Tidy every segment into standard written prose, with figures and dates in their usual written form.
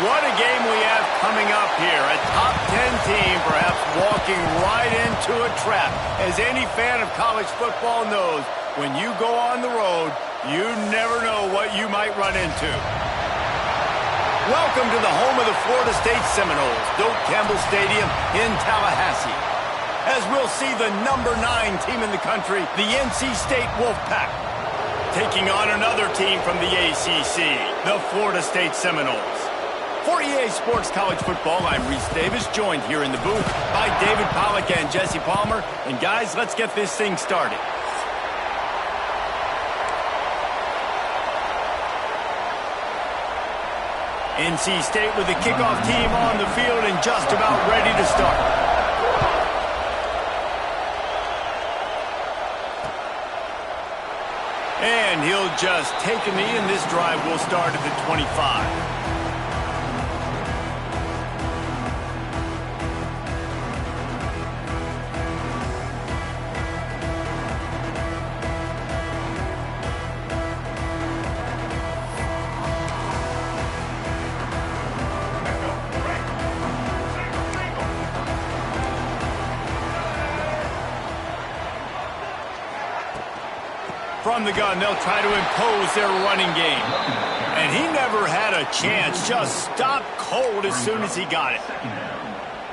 What a game we have coming up here. A top 10 team perhaps walking right into a trap. As any fan of college football knows, when you go on the road, you never know what you might run into. Welcome to the home of the Florida State Seminoles, Doak Campbell Stadium in Tallahassee. As we'll see the number 9 team in the country, the NC State Wolfpack, taking on another team from the ACC, the Florida State Seminoles. For EA Sports College Football, I'm Reese Davis, joined here in the booth by David Pollack and Jesse Palmer. And guys, let's get this thing started. NC State with the kickoff team on the field and just about ready to start. And he'll just take a knee, and this drive will start at the 25. From the gun, they'll try to impose their running game. And he never had a chance. Just stopped cold as soon as he got it.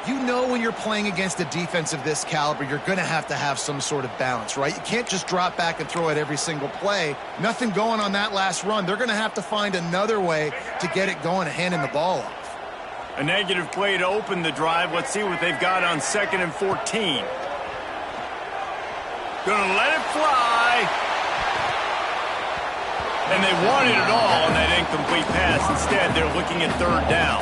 You know when you're playing against a defense of this caliber, you're going to have some sort of balance, right? You can't just drop back and throw it every single play. Nothing going on that last run. They're going to have to find another way to get it going and handing the ball off. A negative play to open the drive. Let's see what they've got on 2nd and 14. Gonna let it fly. And they wanted it all on that incomplete pass. Instead, they're looking at 3rd down.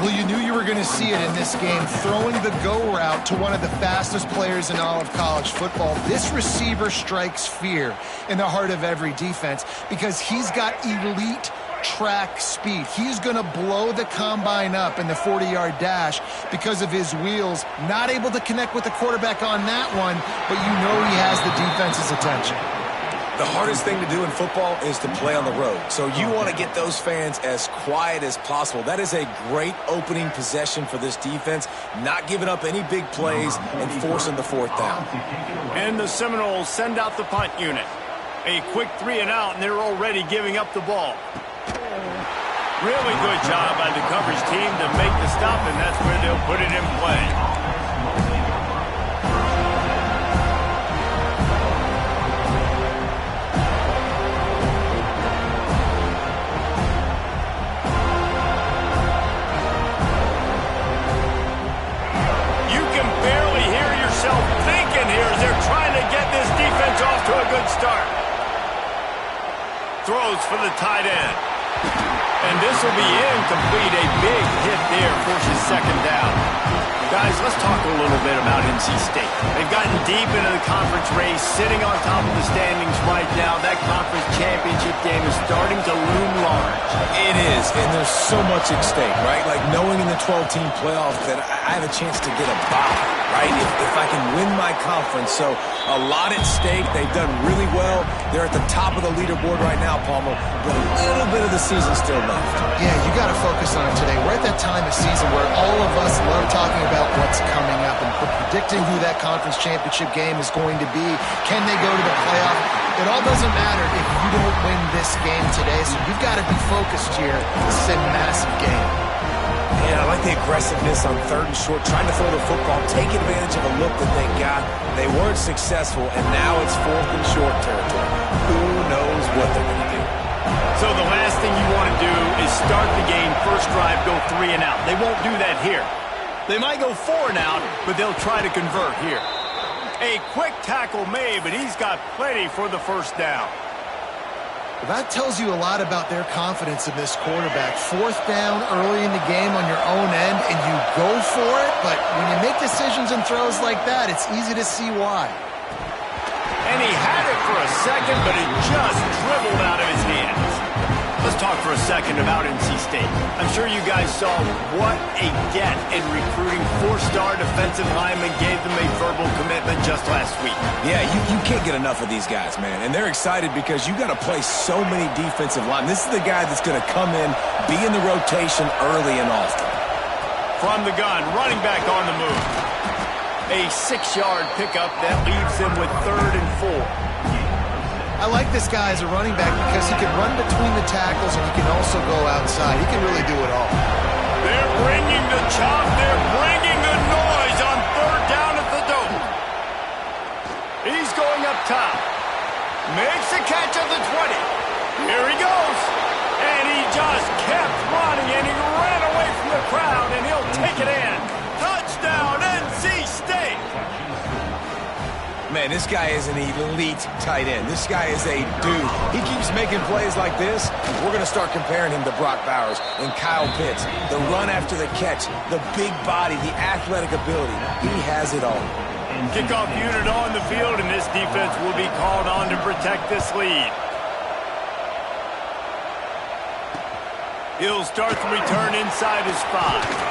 Well, you knew you were going to see it in this game, throwing the go route to one of the fastest players in all of college football. This receiver strikes fear in the heart of every defense because he's got elite track speed. He's going to blow the combine up in the 40-yard dash because of his wheels. Not able to connect with the quarterback on that one, but you know he has the defense's attention. The hardest thing to do in football is to play on the road. So you want to get those fans as quiet as possible. That is a great opening possession for this defense, not giving up any big plays and forcing the 4th down. And the Seminoles send out the punt unit. A quick 3 and out, and they're already giving up the ball. Really good job by the coverage team to make the stop, and that's where they'll put it in play. Thinking here as they're trying to get this defense off to a good start. Throws for the tight end. And this will be incomplete. A big hit there forces 2nd down. Guys, let's talk a little bit about NC State. They've gotten deep into the conference race, sitting on top of the standings right now. That conference championship game is starting to loom large. It is, and there's so much at stake, right? Like knowing in the 12-team playoff that I have a chance to get a bye, right? If I can win my conference. So a lot at stake. They've done really well. They're at the top of the leaderboard right now, Palmer, but a little bit of the season still left. Yeah, you got to focus on it today. We're at that time of season where all of us love talking about what's coming up and predicting who that conference championship game is going to be. Can they go to the playoff? It all doesn't matter if you don't win this game today, so you've got to be focused here. This is a massive game. And I like the aggressiveness on 3rd and short, trying to throw the football, take advantage of a look that they got. They weren't successful, and now it's 4th and short territory. Who knows what they're going to do? So the last thing you want to do is start the game, first drive, go 3 and out. They won't do that here. They might go 4 and out, but they'll try to convert here. A quick tackle made, but he's got plenty for the 1st down. Well, that tells you a lot about their confidence in this quarterback. 4th down early in the game on your own end, and you go for it, but when you make decisions and throws like that, it's easy to see why. And he had it for a second, but it just dribbled out of his hands. Let's talk for a second about NC State. I'm sure you guys saw what a get in recruiting. 4-star defensive linemen gave them a verbal commitment just last week. Yeah, you can't get enough of these guys, man. And they're excited because you got to play so many defensive linemen. This is the guy that's going to come in, be in the rotation early and often. From the gun, running back on the move. A 6-yard pickup that leaves them with 3rd and 4. I like this guy as a running back because he can run between the tackles and he can also go outside. He can really do it all. They're bringing the chop. They're bringing the noise on 3rd down at the Dome. He's going up top. Makes a catch at the 20. Here he goes. And he just kept running, and he ran away from the crowd, and he'll take it in. Touchdown, NC State. Man, this guy is an elite tight end. This guy is a dude. He keeps making plays like this. We're going to start comparing him to Brock Bowers and Kyle Pitts. The run after the catch, the big body, the athletic ability. He has it all. Kickoff unit on the field, and this defense will be called on to protect this lead. He'll start the return inside his 5.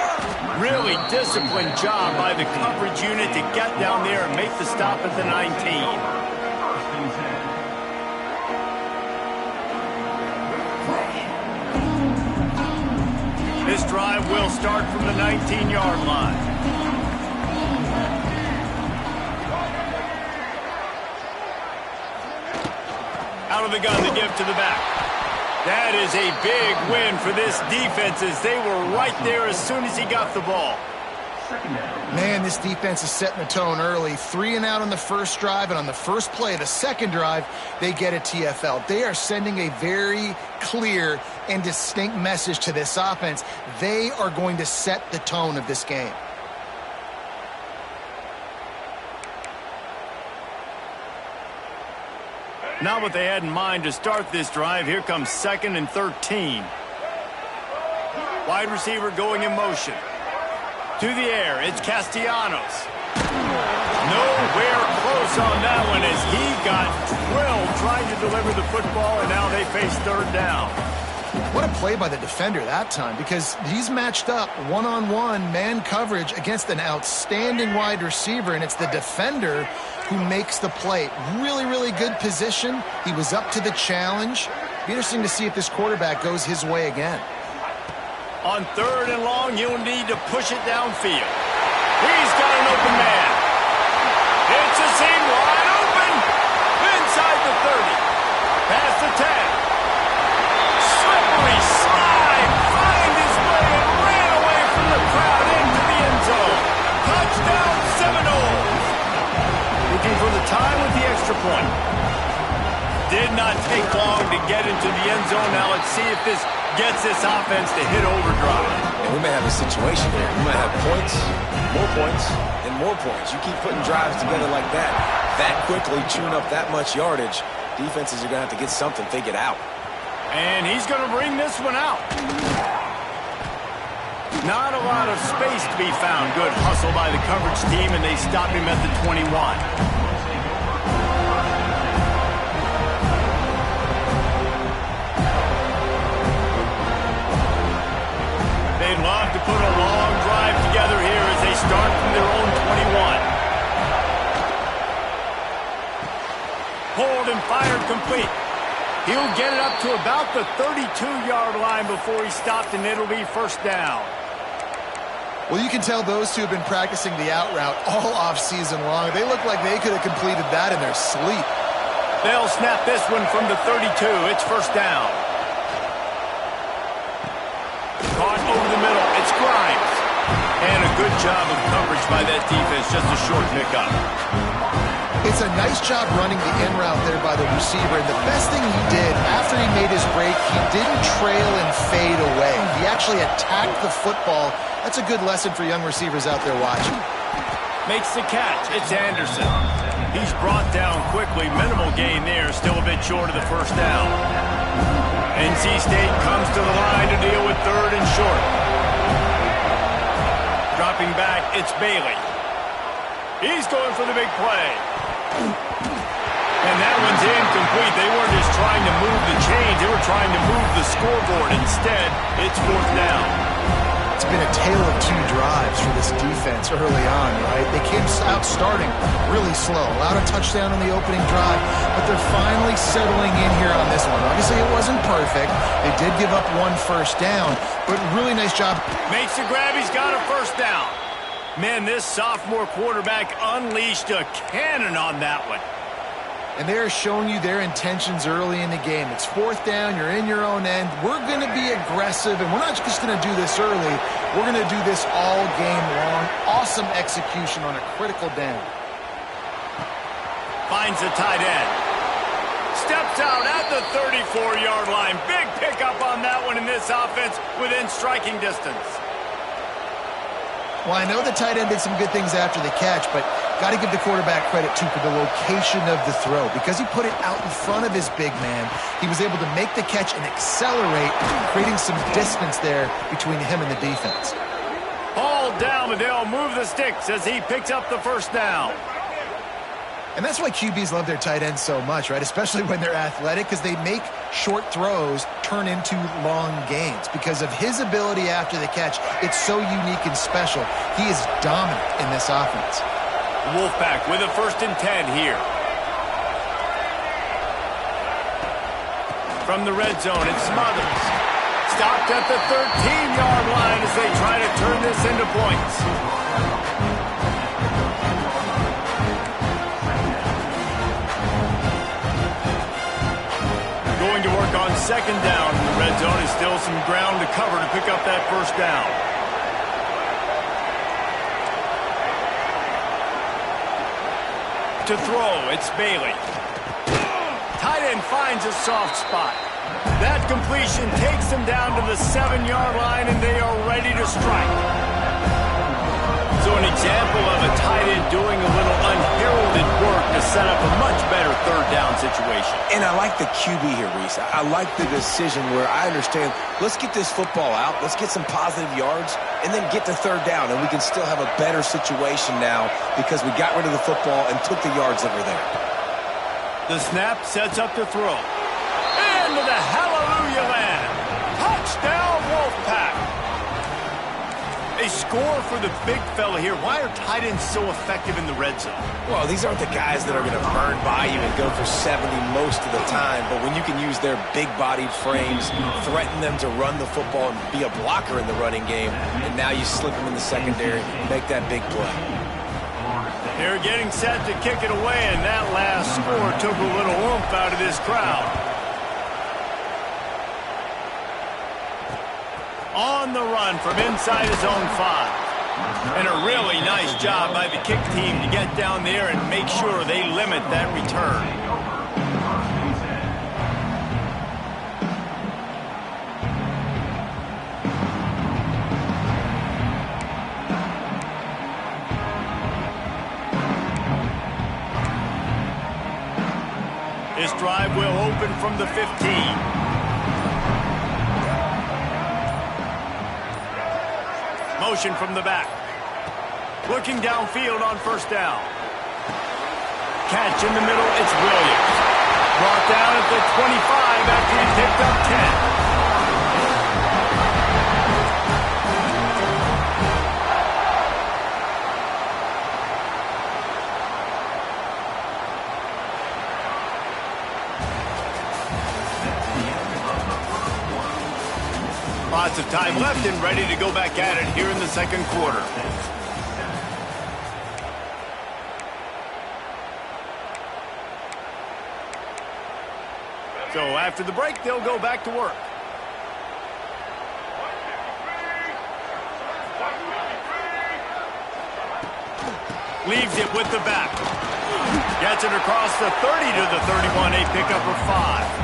Really disciplined job by the coverage unit to get down there and make the stop at the 19. This drive will start from the 19-yard line. Out of the gun, the give to the back. That is a big win for this defense as they were right there as soon as he got the ball. Man, this defense is setting the tone early. 3 and out on the first drive, and on the first play of the second drive, they get a TFL. They are sending a very clear and distinct message to this offense. They are going to set the tone of this game. Not what they had in mind to start this drive. Here comes 2nd and 13. Wide receiver going in motion. To the air, it's Castellanos. Nowhere close on that one as he got drilled trying to deliver the football, and now they face 3rd down. What a play by the defender that time, because he's matched up one-on-one man coverage against an outstanding wide receiver, and it's the defender who makes the play. Really, really good position. He was up to the challenge. Be interesting to see if this quarterback goes his way again. On 3rd and long, you'll need to push it downfield. He's got an open man. It's a seam wide open. Inside the 30. Past the 10. Slippery slide. Find his way and ran away from the crowd into the end zone. Touchdown Seminoles. Looking for the tie with the extra point. Did not take long to get into the end zone. Now let's see if this gets this offense to hit overdrive. And we may have a situation here. We might have points, and more points. You keep putting drives together like that quickly, chewing up that much yardage, defenses are going to have to get something figured out. And he's going to bring this one out. Not a lot of space to be found. Good hustle by the coverage team, and they stop him at the 21. They'd love to put a long drive together here as they start from their own 21. Pulled and fired complete. He'll get it up to about the 32-yard line before he stopped, and it'll be 1st down. Well, you can tell those two have been practicing the out route all off-season long. They look like they could have completed that in their sleep. They'll snap this one from the 32. It's 1st down. Caught over the middle. It's Grimes. And a good job of coverage by that defense. Just a short pickup. It's a nice job running the in route there by the receiver. And the best thing he did after he made his break, he didn't trail and fade away. He actually attacked the football. That's a good lesson for young receivers out there watching. Makes the catch. It's Anderson. He's brought down quickly. Minimal gain there. Still a bit short of the 1st down. NC State comes to the line to deal with 3rd and short. Dropping back, it's Bailey. He's going for the big play. And that one's incomplete. They weren't just trying to move the chains. They were trying to move the scoreboard. Instead, it's fourth down. It's been a tale of two drives for this defense early on, right? They came out starting really slow, allowed a touchdown on the opening drive, but they're finally settling in here on this one. Obviously, it wasn't perfect. They did give up one first down, but really nice job. Makes the grab. He's got a first down. Man, this sophomore quarterback unleashed a cannon on that one. And they're showing you their intentions early in the game. It's fourth down. You're in your own end. We're going to be aggressive, and we're not just going to do this early. We're going to do this all game long. Awesome execution on a critical down. Finds the tight end. Steps out at the 34-yard line. Big pickup on that one in this offense within striking distance. Well, I know the tight end did some good things after the catch, but got to give the quarterback credit, too, for the location of the throw. Because he put it out in front of his big man, he was able to make the catch and accelerate, creating some distance there between him and the defense. Hauled down, but they'll move the sticks as he picks up the first down. And that's why QBs love their tight ends so much, right? Especially when they're athletic, because they make short throws turn into long gains. Because of his ability after the catch, it's so unique and special. He is dominant in this offense. Wolfpack with a 1st and 10 here. From the red zone, it's Smothers. Stopped at the 13-yard line as they try to turn this into points. Going to work on 2nd down in the red zone. Is still some ground to cover to pick up that first down. To throw, it's Bailey. Tight end finds a soft spot. That completion takes them down to the 7-yard line, and they are ready to strike. So an example of a tight end doing a little unheralded work to set up a much better 3rd down situation. And I like the QB here, Reese. I like the decision where I understand, let's get this football out, let's get some positive yards, and then get to 3rd down, and we can still have a better situation now because we got rid of the football and took the yards that were there. The snap sets up the throw. Into the hallelujah land. Touchdown, Wolfpack. A score for the big fella here. Why are tight ends so effective in the red zone? Well, these aren't the guys that are going to burn by you and go for 70 most of the time, but when you can use their big-bodied frames, threaten them to run the football and be a blocker in the running game, and now you slip them in the secondary and make that big play. They're getting set to kick it away, and that last score took a little oomph out of this crowd. On the run from inside his own 5. And a really nice job by the kick team to get down there and make sure they limit that return. This drive will open from the 15. Motion from the back. Looking downfield on 1st down. Catch in the middle, it's Williams. Brought down at the 25 after he picked up 10. Lots of time left and ready to go back at it here in the 2nd quarter. So after the break, they'll go back to work. Leaves it with the back. Gets it across the 30 to the 31, a pickup of 5.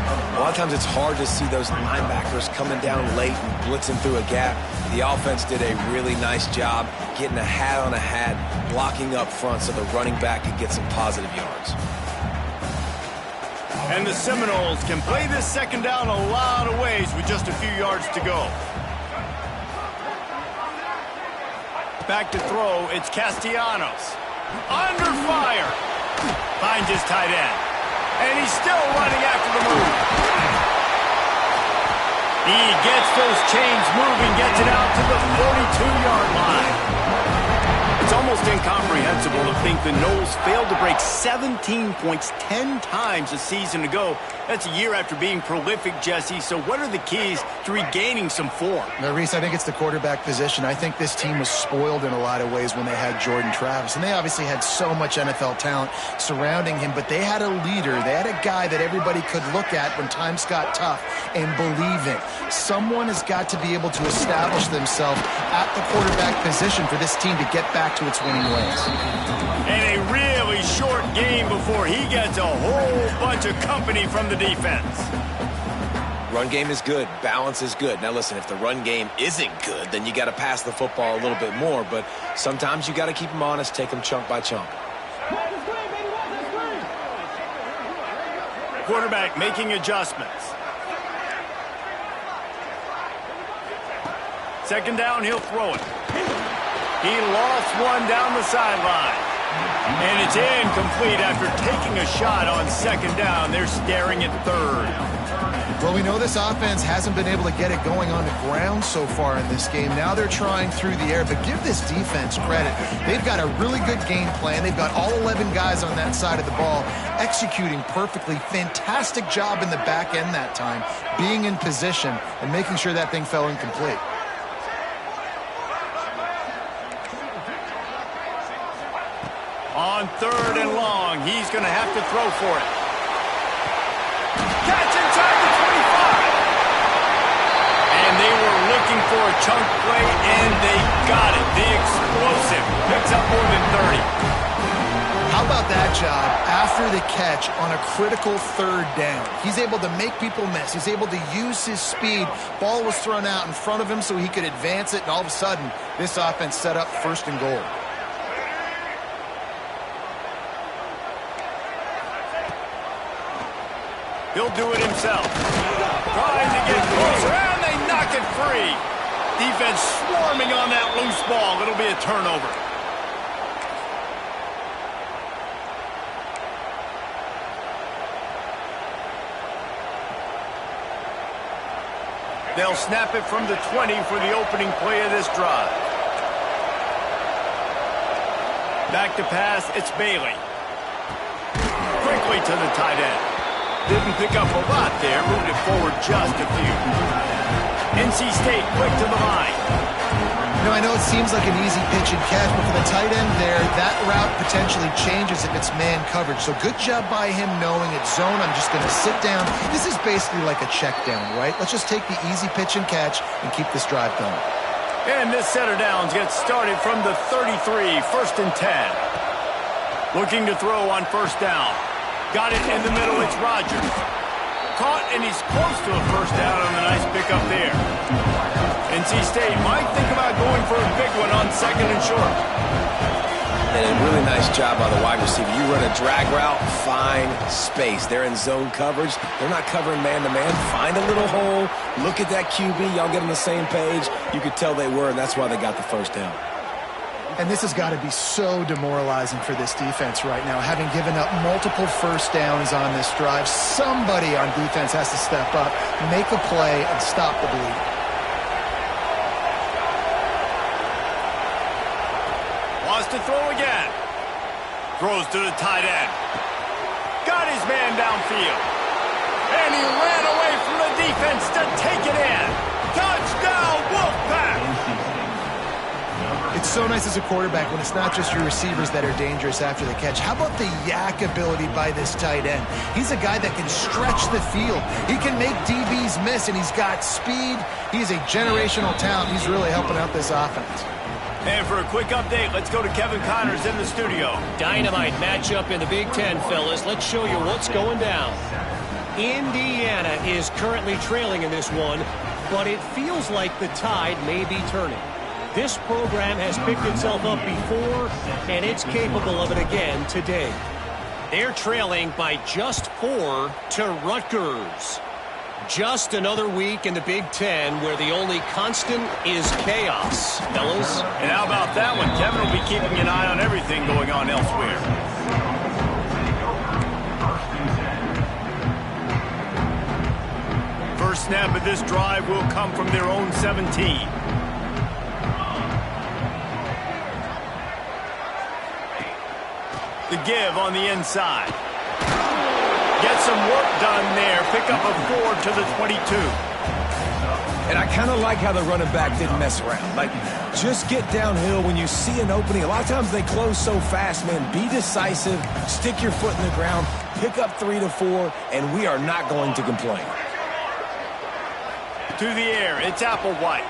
A lot of times it's hard to see those linebackers coming down late and blitzing through a gap. The offense did a really nice job getting a hat on a hat, blocking up front so the running back could get some positive yards. And the Seminoles can play this 2nd down a lot of ways with just a few yards to go. Back to throw, it's Castellanos. Under fire. Finds his tight end. And he's still running after the move. gets those chains moving, gets it out to the 42-yard line. It's almost incomprehensible to think the Noles failed to break 17 points 10 times a season ago. That's a year after being prolific, Jesse. So what are the keys to regaining some form? Now, Reese, I think it's the quarterback position. I think this team was spoiled in a lot of ways when they had Jordan Travis. And they obviously had so much NFL talent surrounding him, but they had a leader. They had a guy that everybody could look at when times got tough and believe in. Someone has got to be able to establish themselves at the quarterback position for this team to get back to its winning ways. And a really short game before he gets a whole bunch of company from the defense. Run game is good. Balance is good. Now, listen, if the run game isn't good, then you got to pass the football a little bit more. But sometimes you got to keep them honest, take them chunk by chunk. Quarterback making adjustments. Second down, he'll throw it. He lost one down the sideline. And it's incomplete after taking a shot on second down. They're staring at third. Well, we know this offense hasn't been able to get it going on the ground so far in this game. Now they're trying through the air, but give this defense credit. They've got a really good game plan. They've got all 11 guys on that side of the ball executing perfectly. Fantastic job in the back end that time, being in position and making sure that thing fell incomplete. On third and long, he's going to have to throw for it. Catch inside the 25. And they were looking for a chunk play, and they got it. The explosive picks up more than 30. How about that job after the catch on a critical third down? He's able to make people miss. He's able to use his speed. Ball was thrown out in front of him so he could advance it, and all of a sudden, this offense set up first and goal. He'll do it himself. Trying to get closer, and they knock it free. Defense swarming on that loose ball. It'll be a turnover. They'll snap it from the 20 for the opening play of this drive. Back to pass, it's Bailey. Quickly to the tight end. Didn't pick up a lot there, moved it forward just a few. NC State quick to the line. You know, I know it seems like an easy pitch and catch, but for the tight end there, that route potentially changes if it's man coverage. So good job by him knowing it's zone. I'm just going to sit down. This is basically like a check down, right? Let's just take the easy pitch and catch and keep this drive going. And this set of downs gets started from the 33, first and 10. Looking to throw on first down. Got it in the middle, it's Rodgers. Caught, and he's close to a first down on the nice pickup there. NC State might think about going for a big one on second and short. And a really nice job by the wide receiver. You run a drag route, find space. They're in zone coverage. They're not covering man-to-man. Find a little hole. Look at that QB. Y'all get on the same page. You could tell they were, and that's why they got the first down. And this has got to be so demoralizing for this defense right now. Having given up multiple first downs on this drive, somebody on defense has to step up, make a play, and stop the bleed. Wants to throw again. Throws to the tight end. Got his man downfield. And he ran away from the defense to take it in. Touchdown, Wolfpack! It's so nice as a quarterback when it's not just your receivers that are dangerous after the catch. How about the yak ability by this tight end? He's a guy that can stretch the field. He can make DBs miss, and he's got speed. He's a generational talent. He's really helping out this offense. And for a quick update, let's go to Kevin Connors in the studio. Dynamite matchup in the Big Ten, fellas. Let's show you what's going down. Indiana is currently trailing in this one, but it feels like the tide may be turning. This program has picked itself up before, and it's capable of it again today. They're trailing by just 4 to Rutgers. Just another week in the Big Ten where the only constant is chaos, fellas. And how about that one? Kevin will be keeping an eye on everything going on elsewhere. first snap of this drive will come from their own 17. The give on the inside. Get some work done there. Pick up a 4 to the 22. And I kind of like how the running back didn't mess around. Like, just get downhill when you see an opening. A lot of times they close so fast, man. Be decisive, stick your foot in the ground, pick up 3 to 4, and we are not going to complain. To the air, it's Applewhite.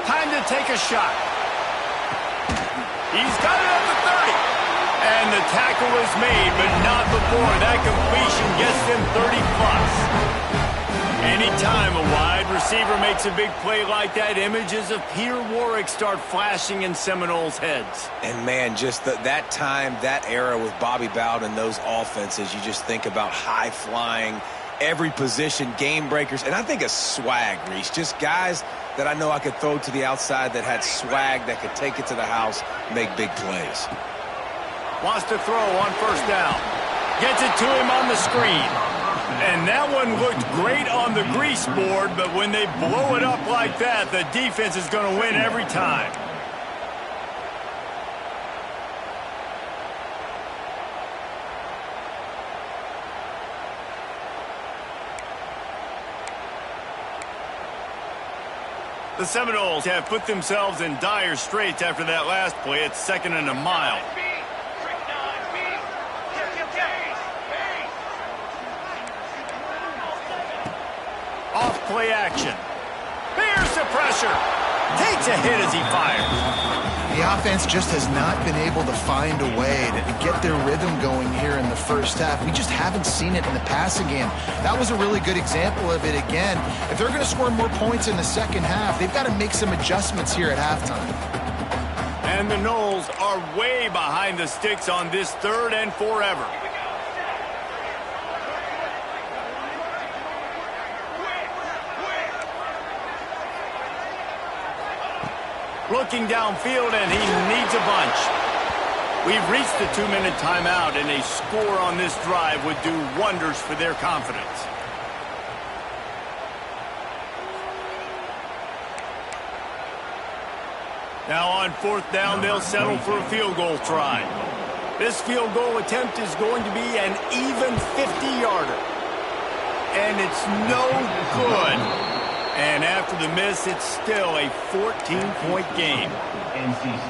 Time to take a shot. He's got it at the 30. And the tackle is made, but not before that completion gets them 30+. Anytime a wide receiver makes a big play like that, images of Peter Warrick start flashing in Seminoles' heads. And, man, just that time, that era with Bobby Bowden and those offenses, you just think about high-flying, every position, game breakers. And I think of swag, Reese. Just guys that I know I could throw to the outside that had swag, that could take it to the house, make big plays. Wants to throw on first down. Gets it to him on the screen. And that one looked great on the grease board, but when they blow it up like that, the defense is going to win every time. The Seminoles have put themselves in dire straits after that last play. It's 2nd and a mile. Off play action. Here's the pressure. Takes a hit as he fires. The offense just has not been able to find a way to get their rhythm going here in the first half. We just haven't seen it in the passing game. That was a really good example of it again. If they're going to score more points in the second half, they've got to make some adjustments here at halftime. And the Noles are way behind the sticks on this 3rd and forever. Looking downfield, and he needs a bunch. We've reached the 2-minute timeout, and a score on this drive would do wonders for their confidence. Now on 4th down, they'll settle for a field goal try. This field goal attempt is going to be an even 50-yarder. And it's no good. And after the miss, it's still a 14-point game.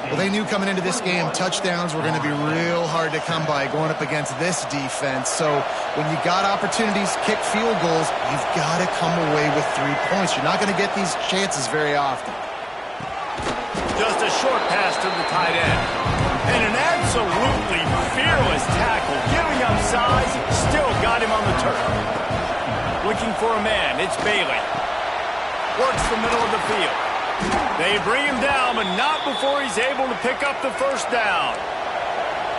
Well, they knew coming into this game, touchdowns were going to be real hard to come by going up against this defense. So when you got opportunities to kick field goals, you've got to come away with 3 points. You're not going to get these chances very often. Just a short pass to the tight end. And an absolutely fearless tackle, giving him size, still got him on the turf. Looking for a man, it's Bailey. Works the middle of the field. They bring him down, but not before he's able to pick up the first down.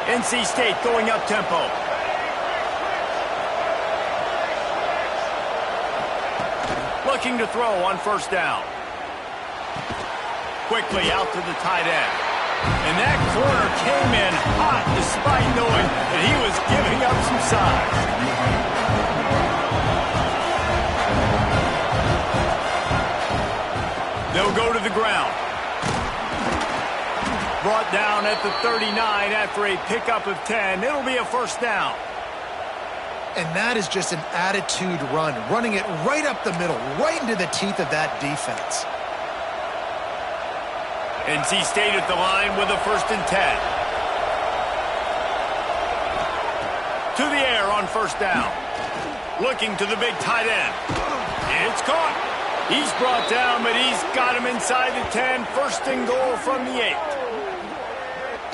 NC State going up tempo. Looking to throw on first down. Quickly out to the tight end. And that corner came in hot despite knowing that he was giving up some size. They'll go to the ground. Brought down at the 39 after a pickup of 10. It'll be a first down. And that is just an attitude run, running it right up the middle, right into the teeth of that defense. NC State at the line with a 1st and 10. To the air on first down. Looking to the big tight end. It's caught. He's brought down, but he's got him inside the 10. 1st and goal from the 8.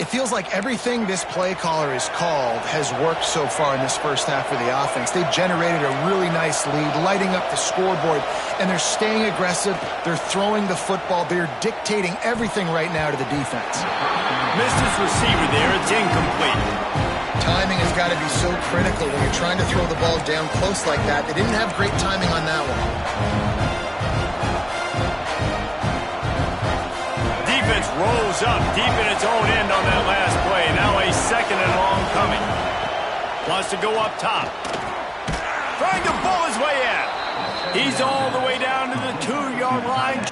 It feels like everything this play caller has called has worked so far in this first half for the offense. They've generated a really nice lead, lighting up the scoreboard, and they're staying aggressive. They're throwing the football. They're dictating everything right now to the defense. Missed his receiver there. It's incomplete. Timing has got to be so critical when you're trying to throw the ball down close like that. They didn't have great timing on that one. Defense rolls up deep in its own end on that last play. Now a 2nd and long coming. Wants to go up top. Trying to pull his way in. He's all the way down to the 2-yard line.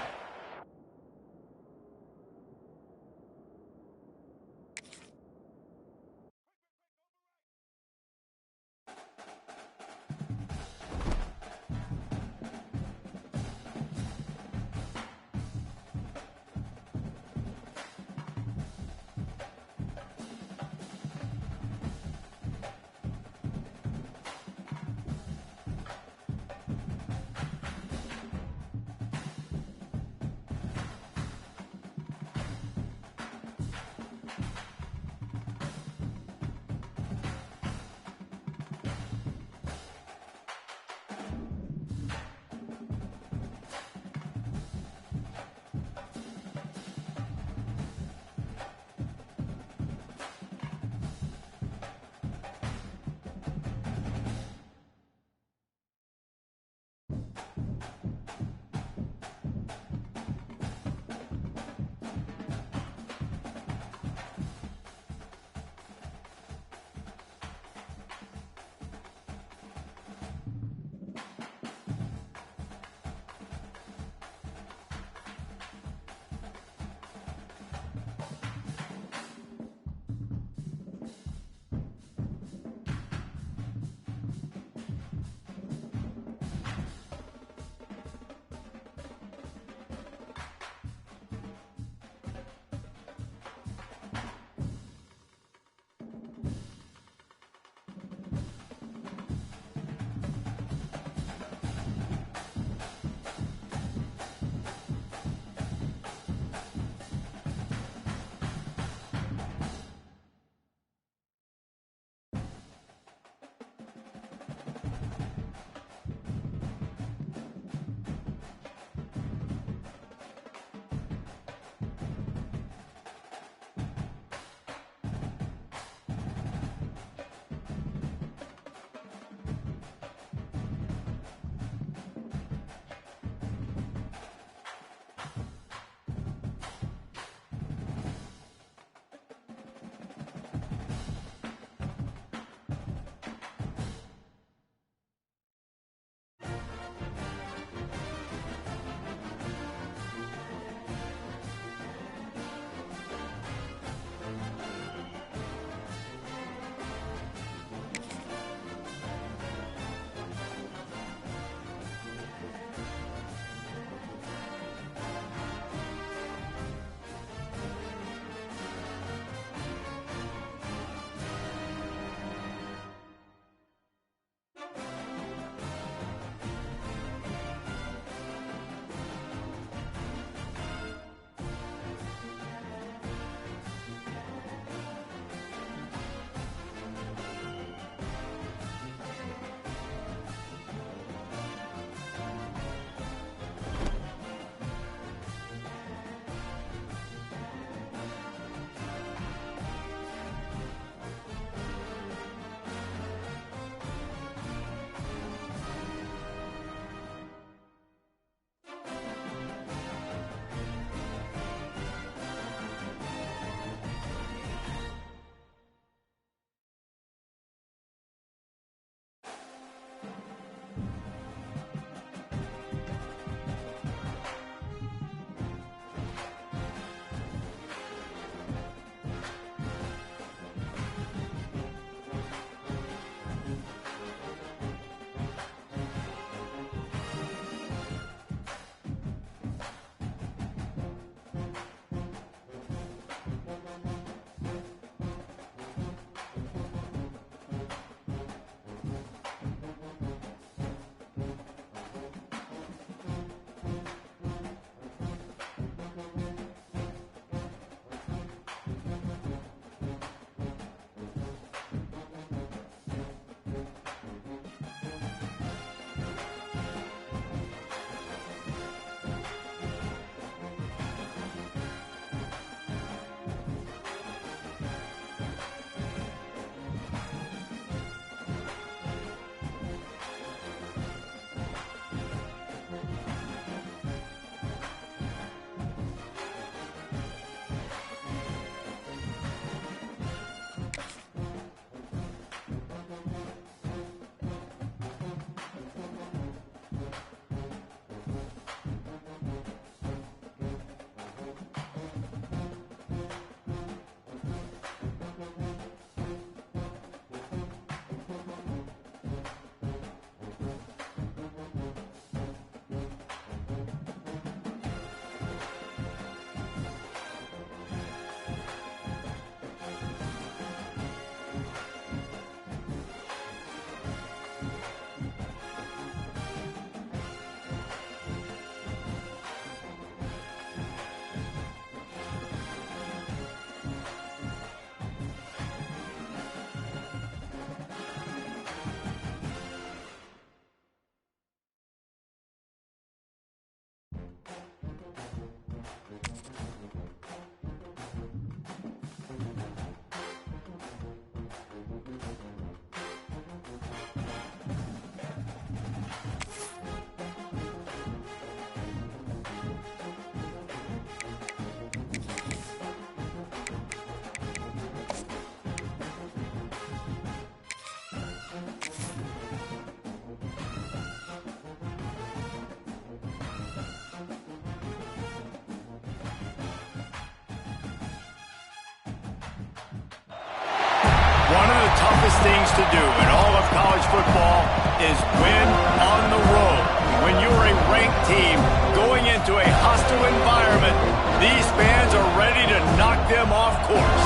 toughest things to do in all of college football is win on the road. When you're a ranked team going into a hostile environment, these fans are ready to knock them off course.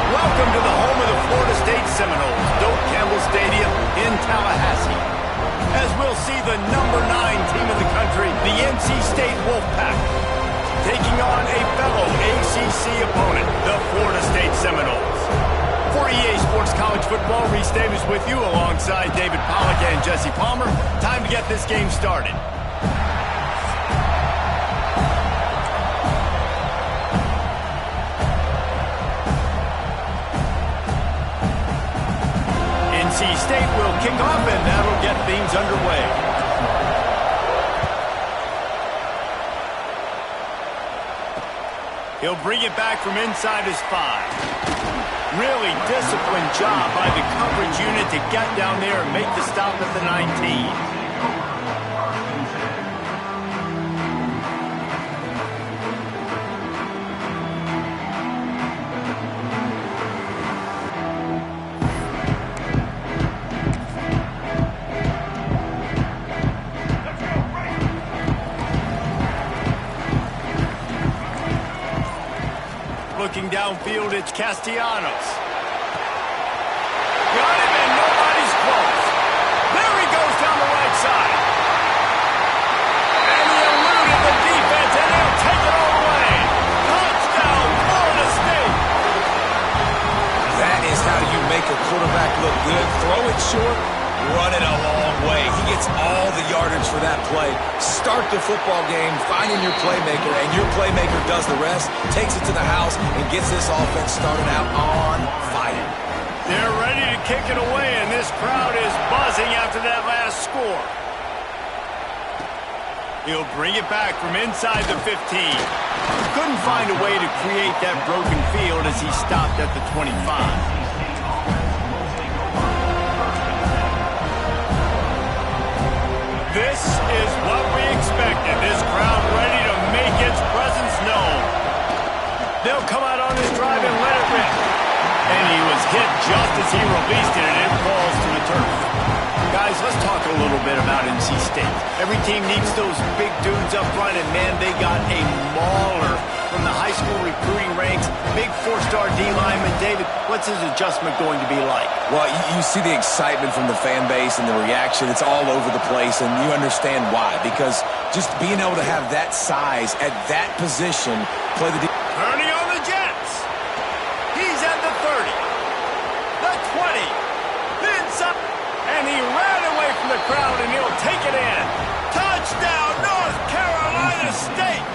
Welcome to the home of the Florida State Seminoles, Doak Campbell Stadium in Tallahassee. As we'll see the number 9 team in the country, the NC State Wolfpack, taking on a fellow ACC opponent, the Florida State Seminoles. For EA Sports College Football, Reese Davis with you alongside David Pollack and Jesse Palmer. Time to get this game started. NC State will kick off, and that'll get things underway. He'll bring it back from inside his 5. Really disciplined job by the coverage unit to get down there and make the stop at the 19. Looking downfield, it's Castellanos. Got him, and nobody's close. There he goes down the right side. And he eluded the defense, and he'll take it all away. Touchdown, Florida State. That is how you make a quarterback look good. Throw it short, run it a long way. He gets all the yardage for that play. Start the football game finding your playmaker, and your playmaker does the rest, takes it to the house, and gets this offense started out on fire. They're ready to kick it away, and this crowd is buzzing after that last score. He'll bring it back from inside the 15. Couldn't find a way to create that broken field as he stopped at the 25. This is what we expected. This crowd ready to make its presence known. They'll come out on this drive and let it rip. And he was hit just as he released it, and it falls to the turf. Guys, let's talk a little bit about NC State. Every team needs those big dudes up front, and man, they got a mauler from the high school recruiting ranks. Big 4-star D-lineman. David, what's his adjustment going to be like? Well, you see the excitement from the fan base and the reaction. It's all over the place, and you understand why. Because just being able to have that size at that position, play the... Turning on the Jets. He's at the 30. The 20. Inside. And he ran away from the crowd, and he'll take it in. Touchdown, North Carolina State.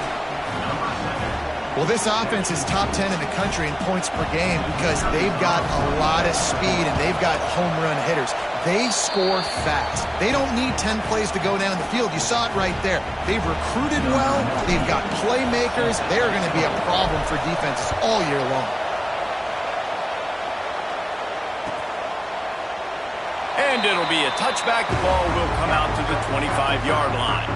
Well, this offense is top 10 in the country in points per game because they've got a lot of speed and they've got home run hitters. They score fast. They don't need 10 plays to go down the field. You saw it right there. They've recruited well. They've got playmakers. They're going to be a problem for defenses all year long. And it'll be a touchback. The ball will come out to the 25-yard line.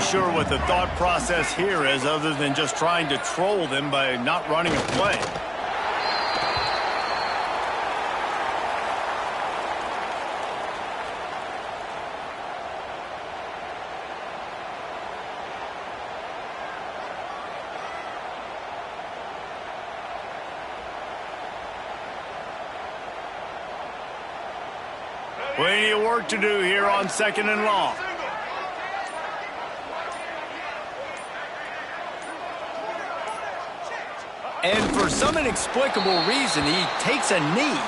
Sure what the thought process here is other than just trying to troll them by not running a play. Plenty of work to do here on 2nd and long. And for some inexplicable reason, he takes a knee.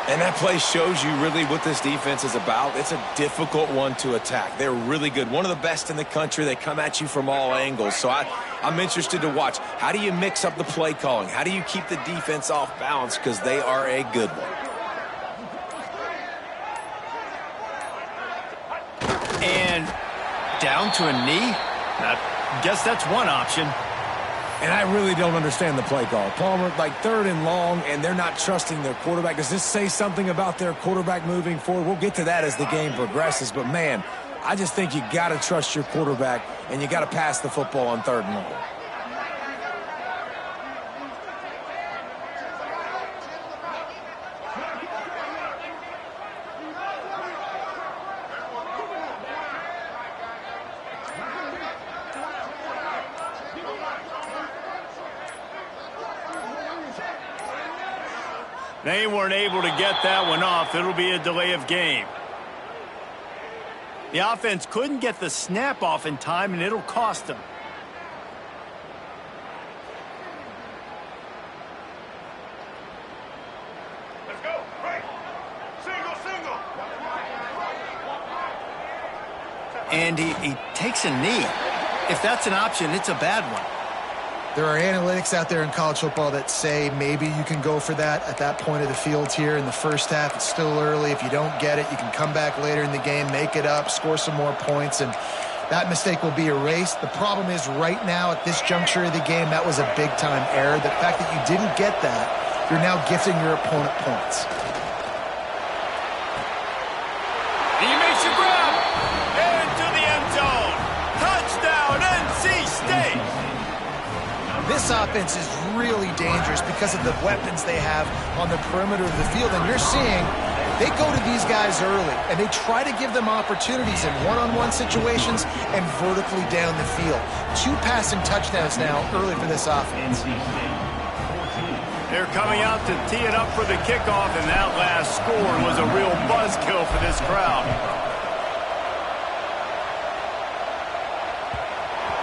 And that play shows you really what this defense is about. It's a difficult one to attack. They're really good. One of the best in the country. They come at you from all angles. So I'm interested to watch. How do you mix up the play calling? How do you keep the defense off balance? Because they are a good one. And down to a knee? I guess that's one option. And I really don't understand the play call. Palmer, like 3rd and long, and they're not trusting their quarterback. Does this say something about their quarterback moving forward? We'll get to that as the game progresses. But, man, I just think you got to trust your quarterback, and you got to pass the football on 3rd and long. They weren't able to get that one off. It'll be a delay of game. The offense couldn't get the snap off in time, and it'll cost them. Let's go. Right. Single. And he takes a knee. If that's an option, it's a bad one. There are analytics out there in college football that say maybe you can go for that at that point of the field here in the first half. It's still early. If you don't get it, you can come back later in the game, make it up, score some more points, and that mistake will be erased. The problem is right now at this juncture of the game, that was a big-time error. The fact that you didn't get that, you're now gifting your opponent points. He makes a grab into the end zone. Touchdown, NC State. This offense is really dangerous because of the weapons they have on the perimeter of the field. And you're seeing they go to these guys early, and they try to give them opportunities in one-on-one situations and vertically down the field. 2 passing touchdowns now early for this offense. They're coming out to tee it up for the kickoff, and that last score was a real buzzkill for this crowd.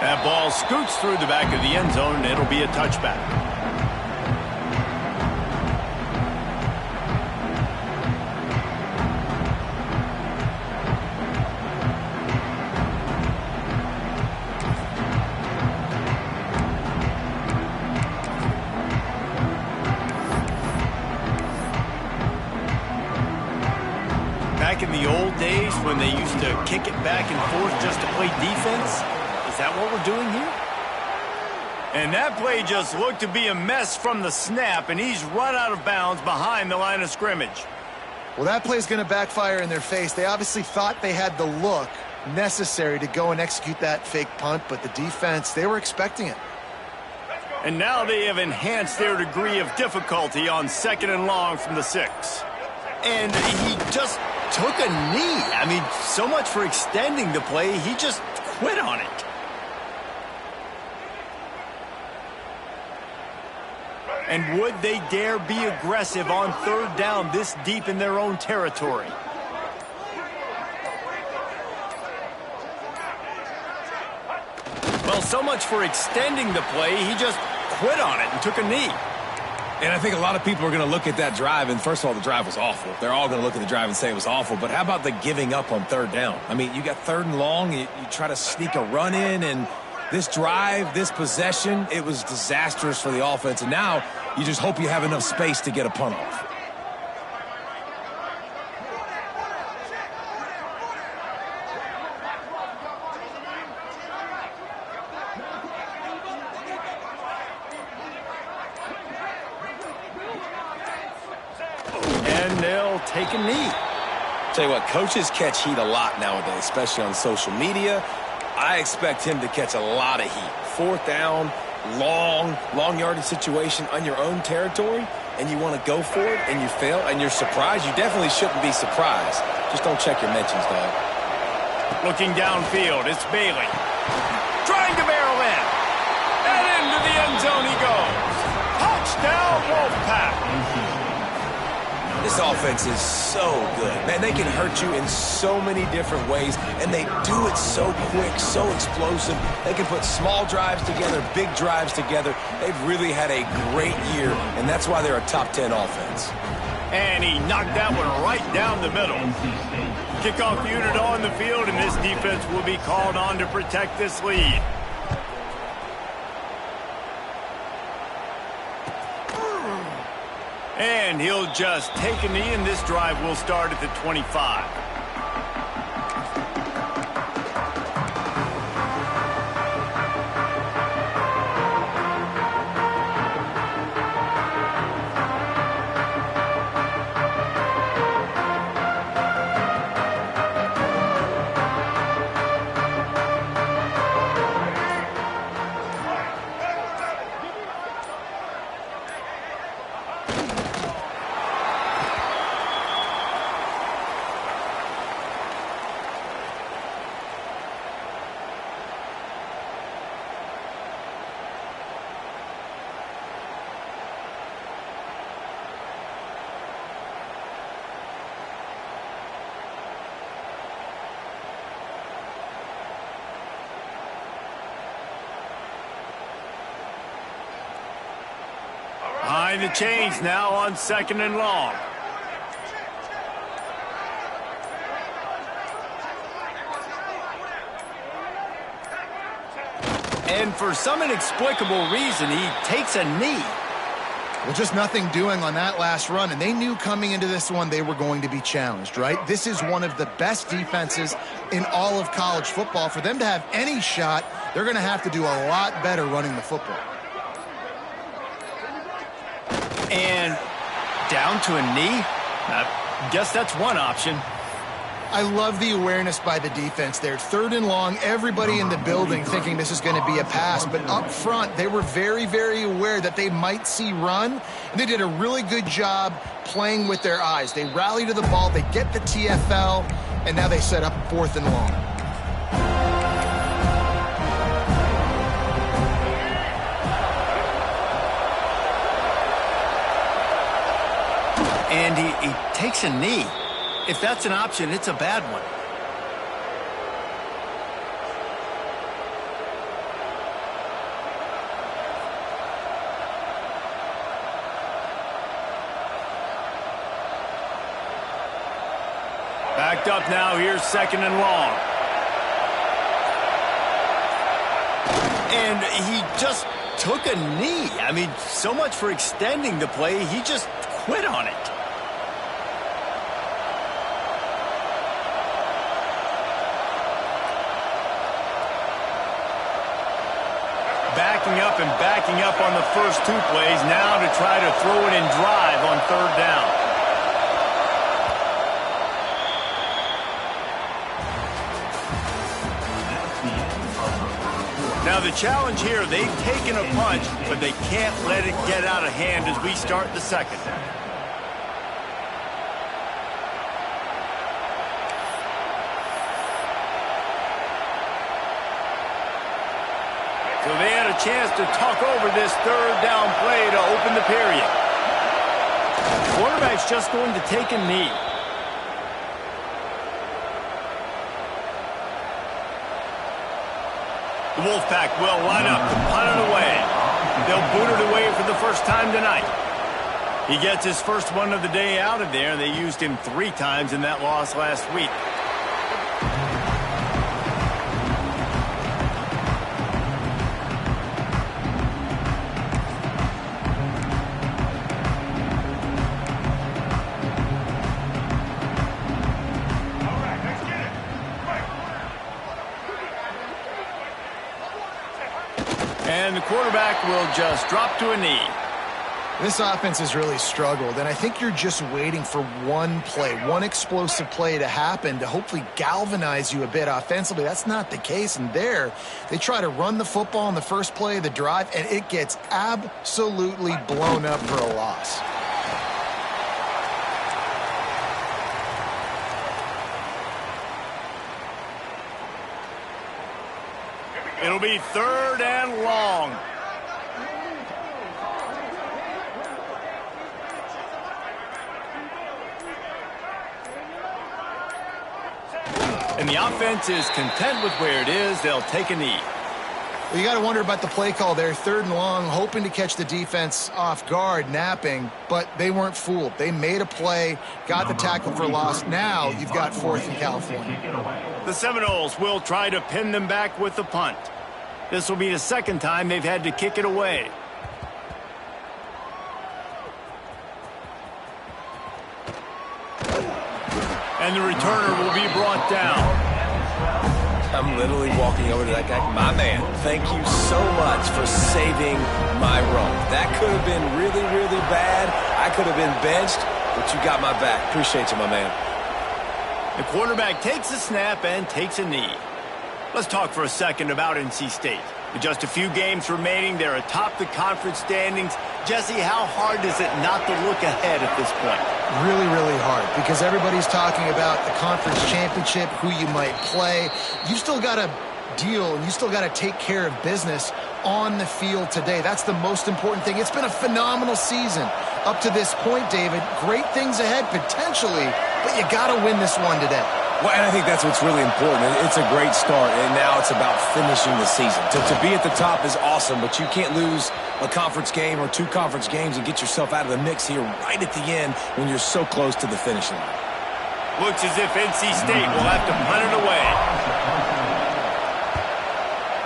That ball scoots through the back of the end zone, and it'll be a touchback. Back in the old days when they used to kick it back and forth just to play defense, is that what we're doing here? And that play just looked to be a mess from the snap, and he's run out of bounds behind the line of scrimmage. Well, that play's going to backfire in their face. They obviously thought they had the look necessary to go and execute that fake punt, but the defense, they were expecting it. And now they have enhanced their degree of difficulty on 2nd and long from the 6. And he just took a knee. I mean, so much for extending the play. He just quit on it. And would they dare be aggressive on 3rd down this deep in their own territory? Well, so much for extending the play. He just quit on it and took a knee. And I think a lot of people are going to look at that drive, and first of all, the drive was awful. They're all going to look at the drive and say it was awful. But how about the giving up on 3rd down? I mean, you got 3rd and long, you try to sneak a run in, and this drive, this possession, it was disastrous for the offense. And now you just hope you have enough space to get a punt off. And they'll take a knee. Tell you what, coaches catch heat a lot nowadays, especially on social media. I expect him to catch a lot of heat. 4th down, long yardage situation on your own territory, and you want to go for it, and you fail, and you're surprised. You definitely shouldn't be surprised. Just don't check your mentions, dog. Looking downfield, it's Bailey. Trying to barrel in. And into the end zone he goes. Touchdown, Wolfpack. This offense is so good. Man, they can hurt you in so many different ways, and they do it so quick, so explosive. They can put small drives together, big drives together. They've really had a great year, and that's why they're a top 10 offense. And he knocked that one right down the middle. Kickoff unit on the field, and this defense will be called on to protect this lead. And he'll just take a knee, and this drive will start at the 25. Trying to change now on 2nd and long. And for some inexplicable reason, he takes a knee. Well, just nothing doing on that last run, and they knew coming into this one they were going to be challenged, right? This is one of the best defenses in all of college football. For them to have any shot, they're going to have to do a lot better running the football. And down to a knee? I guess that's one option. I love the awareness by the defense there. 3rd and long, everybody in the building thinking this is going to be a pass. But up front, they were very, very aware that they might see run. And they did a really good job playing with their eyes. They rally to the ball, they get the TFL, and now they set up 4th and long. And he takes a knee. If that's an option, it's a bad one. Backed up now, here's 2nd and long. And he just took a knee. I mean, so much for extending the play, he just quit on it. Backing up on the first 2 plays, now to try to throw it and drive on 3rd down. Now the challenge here, they've taken a punch, but they can't let it get out of hand as we start the 2nd. So they had a chance to talk over this 3rd down play to open the period. The quarterback's just going to take a knee. The Wolfpack will line up to punt it away. They'll boot it away for the first time tonight. He gets his first one of the day out of there. They used him 3 times in that loss last week. And the quarterback will just drop to a knee. This offense has really struggled, and I think you're just waiting for one play, one explosive play to happen to hopefully galvanize you a bit offensively. That's not the case, and there they try to run the football in the first play of the drive, and it gets absolutely blown up for a loss. It'll be 3rd and long. And the offense is content with where it is. They'll take a knee. Well, you got to wonder about the play call there. 3rd and long, hoping to catch the defense off guard, napping, but they weren't fooled. They made a play, got the tackle for loss. Now you've got 4th in California. The Seminoles will try to pin them back with the punt. This will be the 2nd time they've had to kick it away. And the returner will be brought down. I'm literally walking over to that guy. My man, thank you so much for saving my run. That could have been really, really bad. I could have been benched, but you got my back. Appreciate you, my man. The quarterback takes a snap and takes a knee. Let's talk for a second about NC State. With just a few games remaining, they're atop the conference standings. Jesse, how hard is it not to look ahead at this point? Really, really hard, because everybody's talking about the conference championship, who you might play. You still got to deal, and you still got to take care of business on the field today. That's the most important thing. It's been a phenomenal season up to this point, David. Great things ahead, potentially, but you got to win this one today. Well, and I think that's what's really important. It's a great start, and now it's about finishing the season. To be at the top is awesome, but you can't lose a conference game or 2 conference games and get yourself out of the mix here right at the end when you're so close to the finish line. Looks as if NC State will have to punt it away.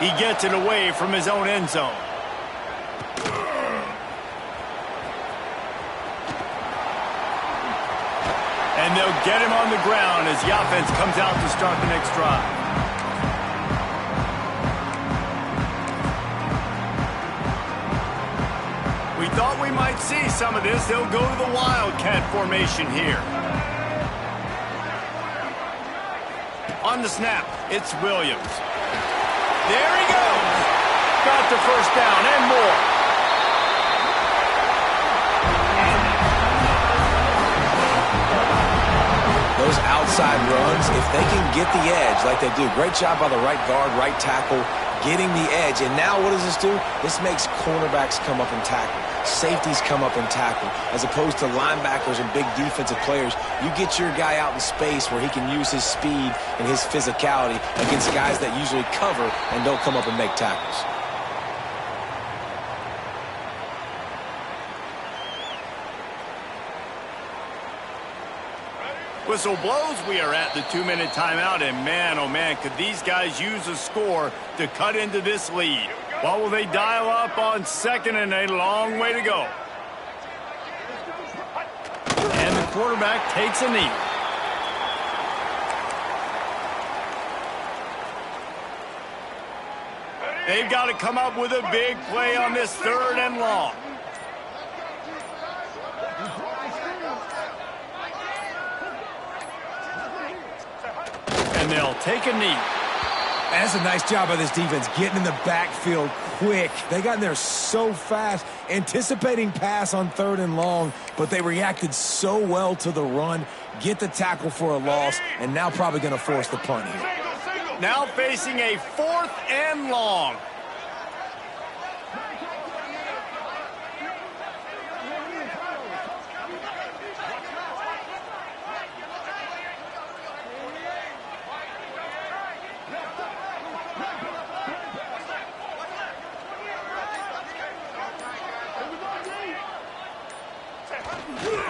He gets it away from his own end zone. And they'll get him on the ground as the offense comes out to start the next drive. We thought we might see some of this. They'll go to the Wildcat formation here. On the snap, it's Williams. There he goes. Got the first down and more. Those outside runs, if they can get the edge like they do, great job by the right guard, right tackle, getting the edge. And now what does this do? This makes cornerbacks come up and tackle. Safeties come up and tackle. As opposed to linebackers and big defensive players, you get your guy out in space where he can use his speed and his physicality against guys that usually cover and don't come up and make tackles. Whistle blows. We are at the 2-minute timeout, and man, oh man, could these guys use a score to cut into this lead? What will they dial up on second, and a long way to go? And the quarterback takes a knee. They've got to come up with a big play on this 3rd and long. And they'll take a knee. That's a nice job by this defense, getting in the backfield quick. They got in there so fast, anticipating pass on 3rd and long, but they reacted so well to the run, get the tackle for a loss, and now probably going to force the punt here. Now facing a 4th and long.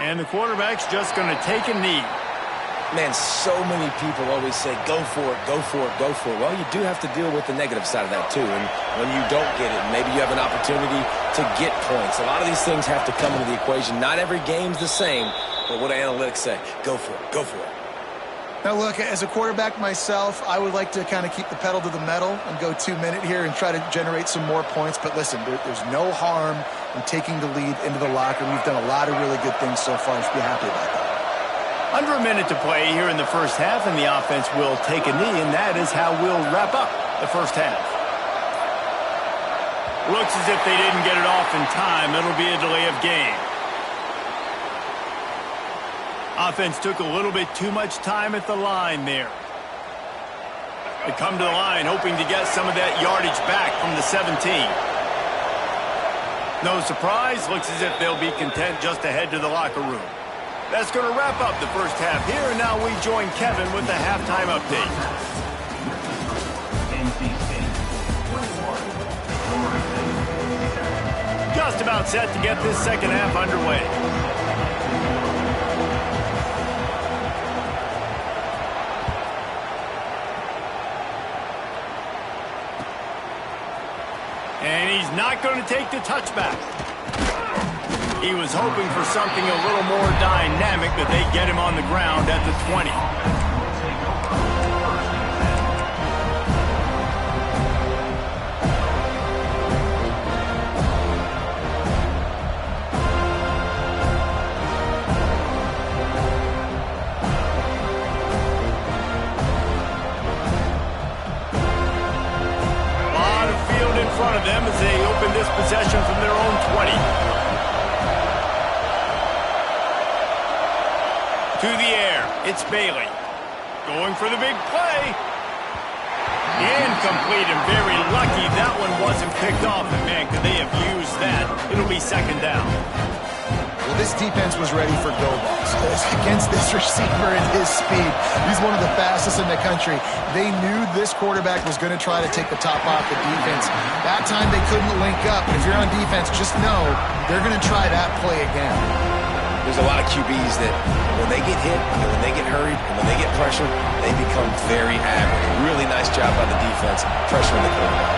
And the quarterback's just going to take a knee. Man, so many people always say, go for it, go for it, go for it. Well, you do have to deal with the negative side of that, too. And when you don't get it, maybe you have an opportunity to get points. A lot of these things have to come into the equation. Not every game's the same, but what do analytics say? Go for it, go for it. Now, look, as a quarterback myself, I would like to kind of keep the pedal to the metal and go 2-minute here and try to generate some more points. But listen, there's no harm in taking the lead into the locker. We've done a lot of really good things so far. I should be happy about that. Under a minute to play here in the first half, and the offense will take a knee, and that is how we'll wrap up the first half. Looks as if they didn't get it off in time. It'll be a delay of game. Offense took a little bit too much time at the line there. They come to the line hoping to get some of that yardage back from the 17. No surprise, looks as if they'll be content just to head to the locker room. That's going to wrap up the first half here, and now we join Kevin with the halftime update. Just about set to get this second half underway. And he's not going to take the touchback. He was hoping for something a little more dynamic, but they get him on the ground at the 20. A lot of field in front of them as they open this possession from their own 20. To the air, it's Bailey. Going for the big play. Incomplete, and very lucky that one wasn't picked off. And man, could they have used that? It'll be second down. Well, this defense was ready for go balls. against this receiver and his speed. He's one of the fastest in the country. They knew this quarterback was going to try to take the top off the defense. That time they couldn't link up. But if you're on defense, just know they're going to try that play again. There's a lot of QBs that when they get hit and when they get hurried and when they get pressured, they become very average. Really nice job by the defense pressuring the quarterback.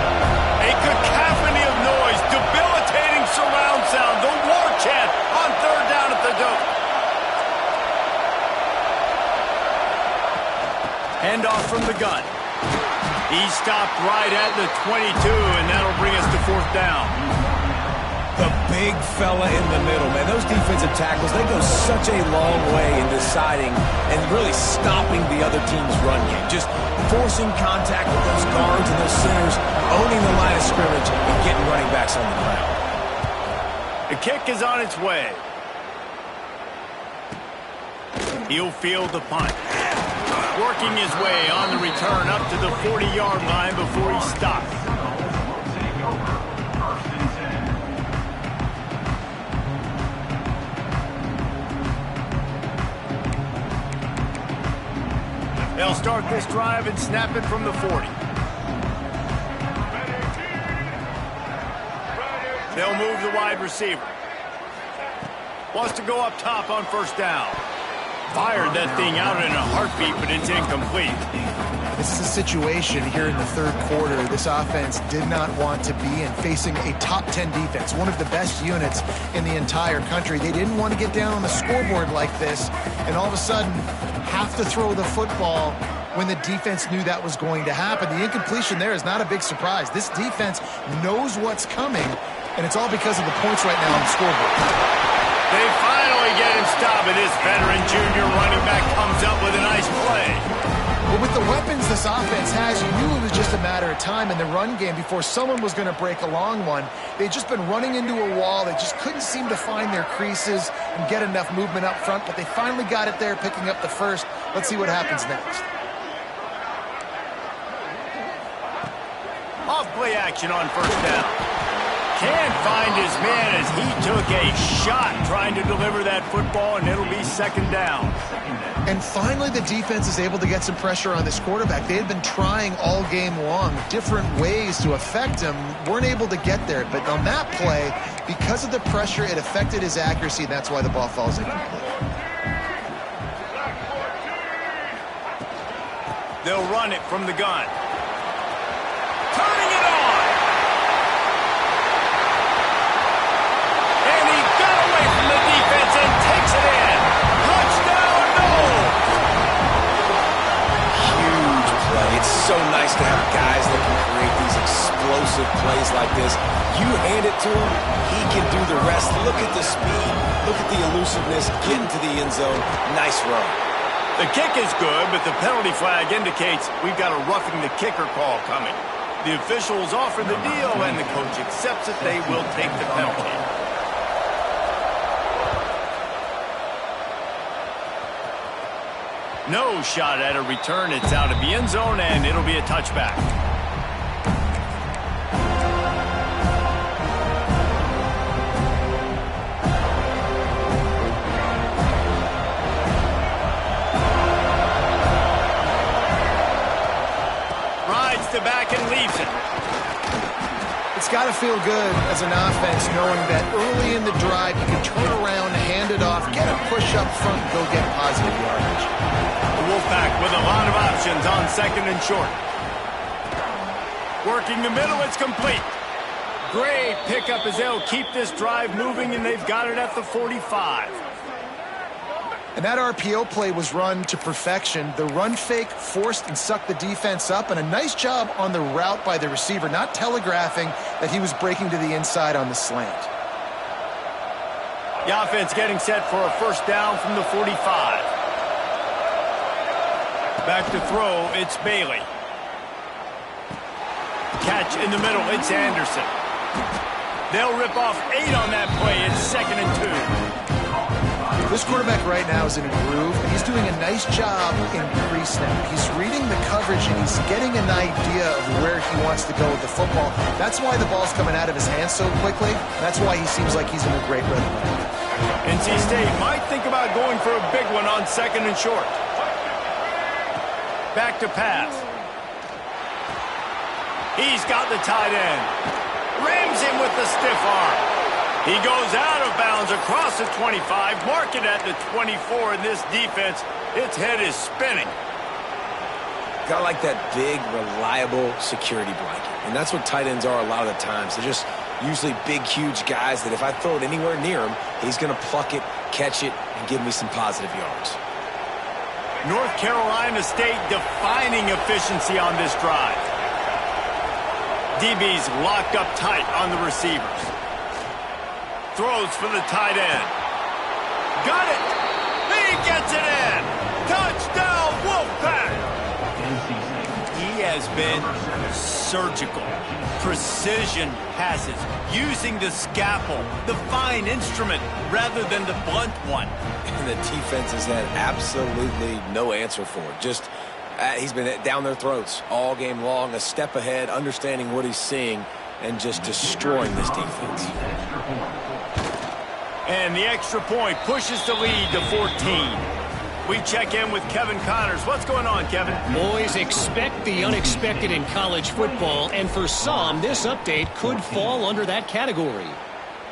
A cacophony of noise, debilitating surround sound, the war chant on third down at the Dome. Handoff from the gun. He stopped right at the 22, and that'll bring us to fourth down. The big fella in the middle, man. Those defensive tackles, they go such a long way in deciding and really stopping the other team's run game. Just forcing contact with those guards and those centers, owning the line of scrimmage, and getting running backs on the ground. The kick is on its way. He'll field the punt. Working his way on the return up to the 40-yard line before he stops. They'll start this drive and snap it from the 40. They'll move the wide receiver. Wants to go up top on first down. Fired that thing out in a heartbeat, but it's incomplete. This is a situation here in the third quarter this offense did not want to be in, facing a top 10 defense, one of the best units in the entire country. They didn't want to get down on the scoreboard like this, and all of a sudden have to throw the football when the defense knew that was going to happen. The incompletion there is not a big surprise. This defense knows what's coming, and it's all because of the points right now on the scoreboard. They finally get him stopped, and this veteran junior running back comes up with a nice play. But with the weapons this offense has, you knew it was just a matter of time in the run game before someone was going to break a long one. They'd just been running into a wall. They just couldn't seem to find their creases and get enough movement up front, but they finally got it there, picking up the first. Let's see what happens next. Off play action on first down. Can't find his man as he took a shot trying to deliver that football, and it'll be second down. And finally the defense is able to get some pressure on this quarterback. They had been trying all game long different ways to affect him, weren't able to get there. But on that play, because of the pressure, it affected his accuracy, and that's why the ball falls incomplete. They'll run it from the gun. Turning it on! And he got away from the defense and takes it in. Touchdown, no! Huge play. It's so nice to have guys that can create these explosive plays like this. You hand it to him, he can do the rest. Look at the speed. Look at the elusiveness. Getting to the end zone. Nice run. The kick is good, but the penalty flag indicates we've got a roughing the kicker call coming. The officials offer the deal, and the coach accepts it. They will take the penalty. No shot at a return. It's out of the end zone, and it'll be a touchback. Rides to back and leaves it. It's got to feel good as an offense knowing that early in the drive you can turn around, hand it off, get a push up front, and go get positive yardage. The Wolfpack with a lot of options on second and short. Working the middle, it's complete. Great pickup as they'll keep this drive moving, and they've got it at the 45. And that RPO play was run to perfection. The run fake forced and sucked the defense up, and a nice job on the route by the receiver, not telegraphing that he was breaking to the inside on the slant. The offense getting set for a first down from the 45. Back to throw, it's Bailey. Catch in the middle, it's Anderson. They'll rip off 8 on that play. It's second and 2. This quarterback right now is in a groove, and he's doing a nice job in pre-snap. He's reading the coverage, and he's getting an idea of where he wants to go with the football. That's why the ball's coming out of his hands so quickly. That's why he seems like he's in a great rhythm. NC State might think about going for a big one on 2nd and short. Back to pass. He's got the tight end. Rams him with the stiff arm. He goes out of bounds across the 25, mark it at the 24, and this defense, its head is spinning. Got like that big, reliable security blanket. And that's what tight ends are a lot of the times. They're just usually big, huge guys that if I throw it anywhere near him, he's going to pluck it, catch it, and give me some positive yards. North Carolina State defining efficiency on this drive. DB's locked up tight on the receivers. Throws for the tight end. Got it! He gets it in! Touchdown, Wolfpack! He has been surgical. Precision passes, using the scalpel, the fine instrument, rather than the blunt one. And the defense has had absolutely no answer for it. Just, he's been down their throats all game long, a step ahead, understanding what he's seeing, and just destroying this defense. And the extra point pushes the lead to 14. We check in with Kevin Connors. What's going on, Kevin? Boys, expect the unexpected in college football, and for some, this update could fall under that category.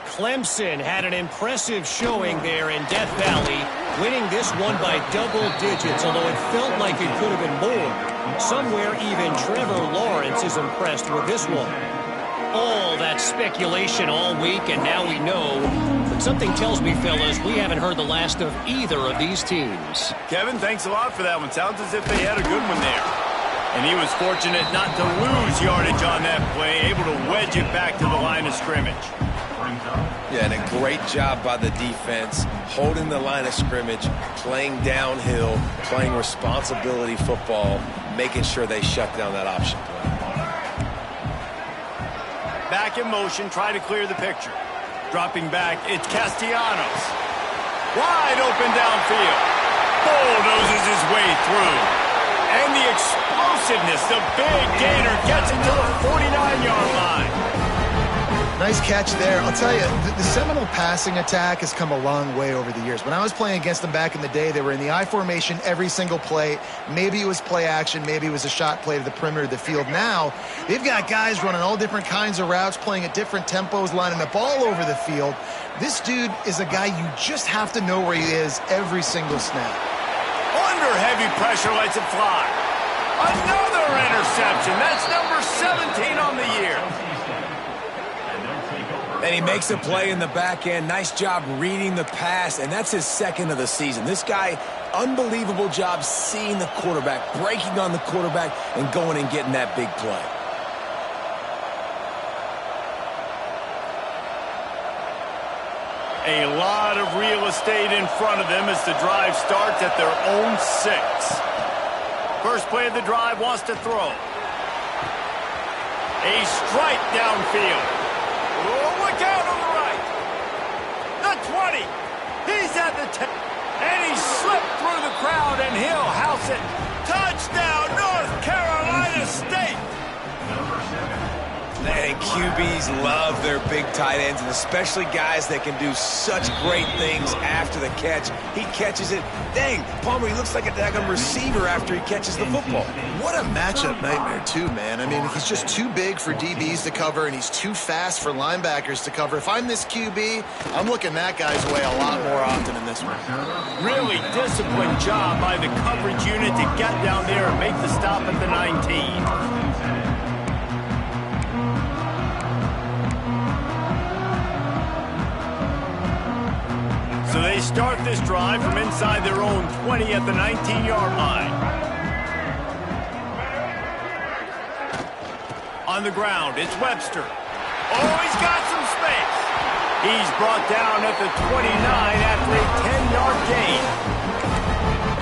Clemson had an impressive showing there in Death Valley, winning this one by double digits, although it felt like it could have been more. Somewhere even Trevor Lawrence is impressed with this one. All that speculation all week, and now we know. But something tells me, fellas, we haven't heard the last of either of these teams. Kevin, thanks a lot for that one. Sounds as if they had a good one there. And he was fortunate not to lose yardage on that play, able to wedge it back to the line of scrimmage. Yeah, and a great job by the defense, holding the line of scrimmage, playing downhill, playing responsibility football, making sure they shut down that option play. Back in motion, try to clear the picture. Dropping back, it's Castellanos. Wide open downfield. Bulldozes his way through. And the explosiveness, the big gainer gets him to the 49-yard line. Nice catch there. I'll tell you, the Seminole passing attack has come a long way over the years. When I was playing against them back in the day, they were in the I formation every single play. Maybe it was play action. Maybe it was a shot play to the perimeter of the field. Now, they've got guys running all different kinds of routes, playing at different tempos, lining up all over the field. This dude is a guy you just have to know where he is every single snap. Under heavy pressure, lets it fly. Another interception. That's number 17 on the year. And he makes a play in the back end. Nice job reading the pass, and that's his second of the season. This guy, unbelievable job seeing the quarterback, breaking on the quarterback, and going and getting that big play. A lot of real estate in front of them as the drive starts at their own 6. First play of the drive, wants to throw. A strike downfield. Oh, look out on the right. The 20. He's at the 10. And he slipped through the crowd, and he'll house it. Touchdown, North Carolina State. And QBs love their big tight ends, and especially guys that can do such great things after the catch. He catches it. Dang, Palmer, he looks like a daggone receiver after he catches the football. What a matchup nightmare, too, man. I mean, he's just too big for DBs to cover, and he's too fast for linebackers to cover. If I'm this QB, I'm looking that guy's way a lot more often in this one. Really disciplined job by the coverage unit to get down there and make the stop at the 19. So they start this drive from inside their own 20 at the 19-yard line. On the ground, it's Webster. Oh, he's got some space. He's brought down at the 29 after a 10-yard gain.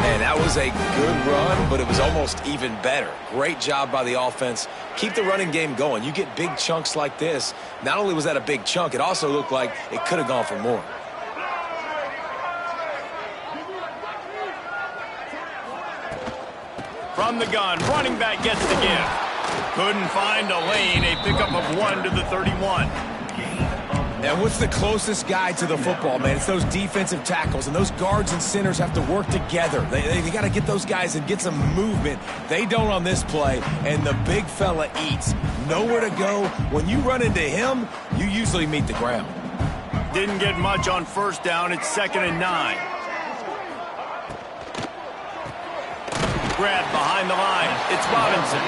Man, that was a good run, but it was almost even better. Great job by the offense. Keep the running game going. You get big chunks like this. Not only was that a big chunk, it also looked like it could have gone for more. From the gun, running back gets the gift. Couldn't find a lane, a pickup of 1 to the 31. And what's the closest guy to the football, man? It's those defensive tackles, and those guards and centers have to work together. They got to get those guys and get some movement. They don't on this play, and the big fella eats. Nowhere to go. When you run into him, you usually meet the ground. Didn't get much on first down. It's 2nd and 9. Grab behind the line. It's Robinson.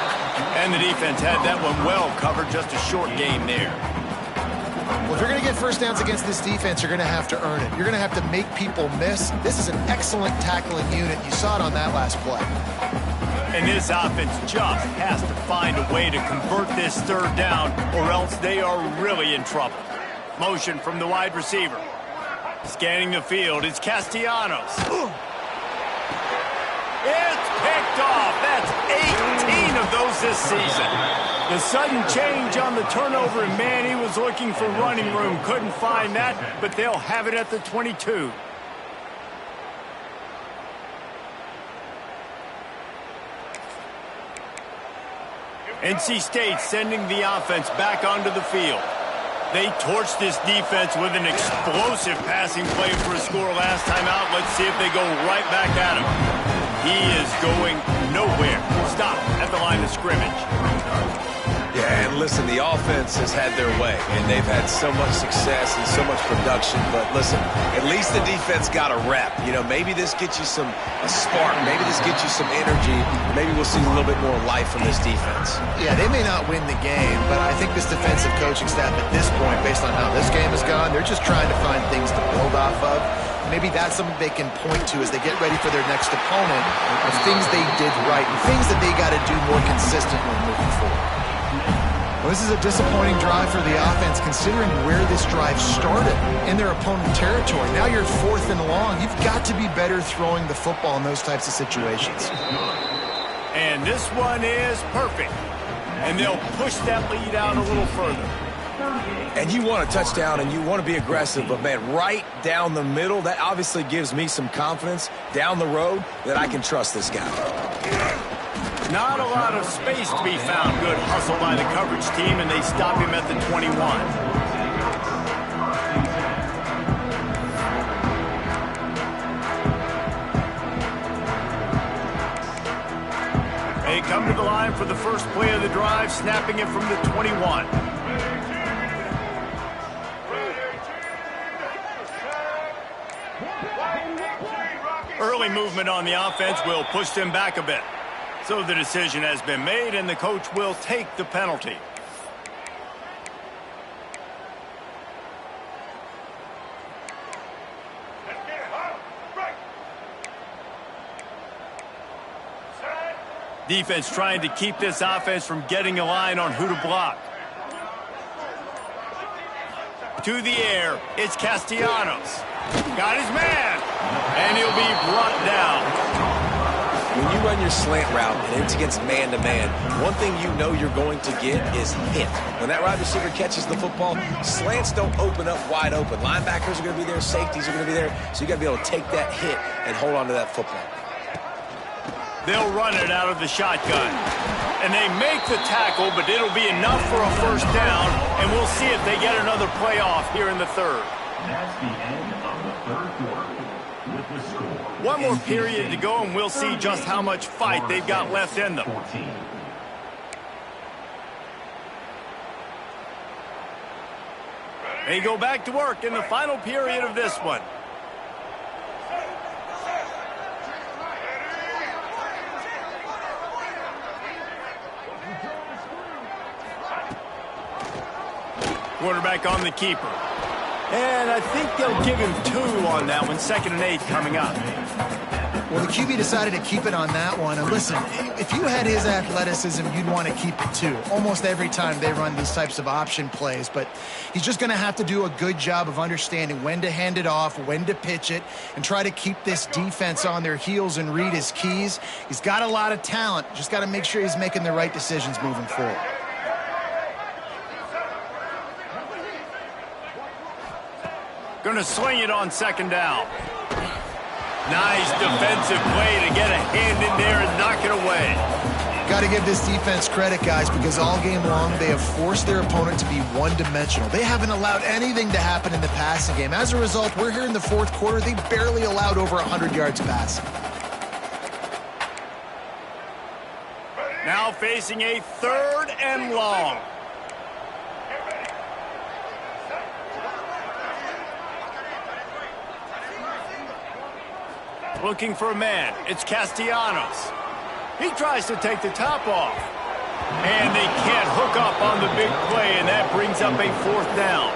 And the defense had that one well covered. Just a short game there. Well, if you're going to get first downs against this defense, you're going to have to earn it. You're going to have to make people miss. This is an excellent tackling unit. You saw it on that last play. And this offense just has to find a way to convert this 3rd down, or else they are really in trouble. Motion from the wide receiver. Scanning the field, it's Castellanos. It's picked off. That's 18 of those this season. The sudden change on the turnover, and man, he was looking for running room. Couldn't find that, but they'll have it at the 22. NC State sending the offense back onto the field. They torched this defense with an explosive passing play for a score last time out. Let's see if they go right back at him. He is going nowhere. Stop at the line of scrimmage. Yeah, and listen, the offense has had their way, and they've had so much success and so much production. But listen, at least the defense got a rep. You know, maybe this gets you a spark. Maybe this gets you some energy. Maybe we'll see a little bit more life from this defense. Yeah, they may not win the game, but I think this defensive coaching staff at this point, based on how this game has gone, they're just trying to find things to build off of. Maybe that's something they can point to as they get ready for their next opponent of things they did right and things that they got to do more consistently moving forward. Well, this is a disappointing drive for the offense considering where this drive started in their opponent territory. Now you're 4th and long. You've got to be better throwing the football in those types of situations. And this one is perfect. And they'll push that lead out a little further. And you want a touchdown and you want to be aggressive, but man, right down the middle, that obviously gives me some confidence down the road that I can trust this guy. Not a lot of space to be found. Good hustle by the coverage team, and they stop him at the 21. They come to the line for the first play of the drive, snapping it from the 21. Early movement on the offense will push them back a bit. So the decision has been made, and the coach will take the penalty. Defense trying to keep this offense from getting a line on who to block. To the air, it's Castellanos. Got his man, and he'll be brought down. When you run your slant route and it's against man-to-man, one thing you know you're going to get is hit. When that wide receiver catches the football, slants don't open up wide open. Linebackers are going to be there, safeties are going to be there, so you got to be able to take that hit and hold on to that football. They'll run it out of the shotgun. And they make the tackle, but it'll be enough for a first down, and we'll see if they get another play off here in the 3rd. That's the end of the 3rd quarter. With the score, one more period to go, and we'll see just how much fight they've got left in them. 14. They go back to work in the final period of this one. Quarterback on the keeper. And I think they'll give him 2 on that one. 2nd and 8 coming up. Well, the QB decided to keep it on that one. And listen, if you had his athleticism, you'd want to keep it too. Almost every time they run these types of option plays. But he's just going to have to do a good job of understanding when to hand it off, when to pitch it, and try to keep this defense on their heels and read his keys. He's got a lot of talent. Just got to make sure he's making the right decisions moving forward. Going to swing it on 2nd down. Nice defensive play to get a hand in there and knock it away. Got to give this defense credit, guys, because all game long they have forced their opponent to be one-dimensional. They haven't allowed anything to happen in the passing game. As a result, we're here in the fourth quarter. They barely allowed over 100 yards passing. Now facing a 3rd and long. Looking for a man. It's Castellanos. He tries to take the top off. And they can't hook up on the big play, and that brings up a 4th down.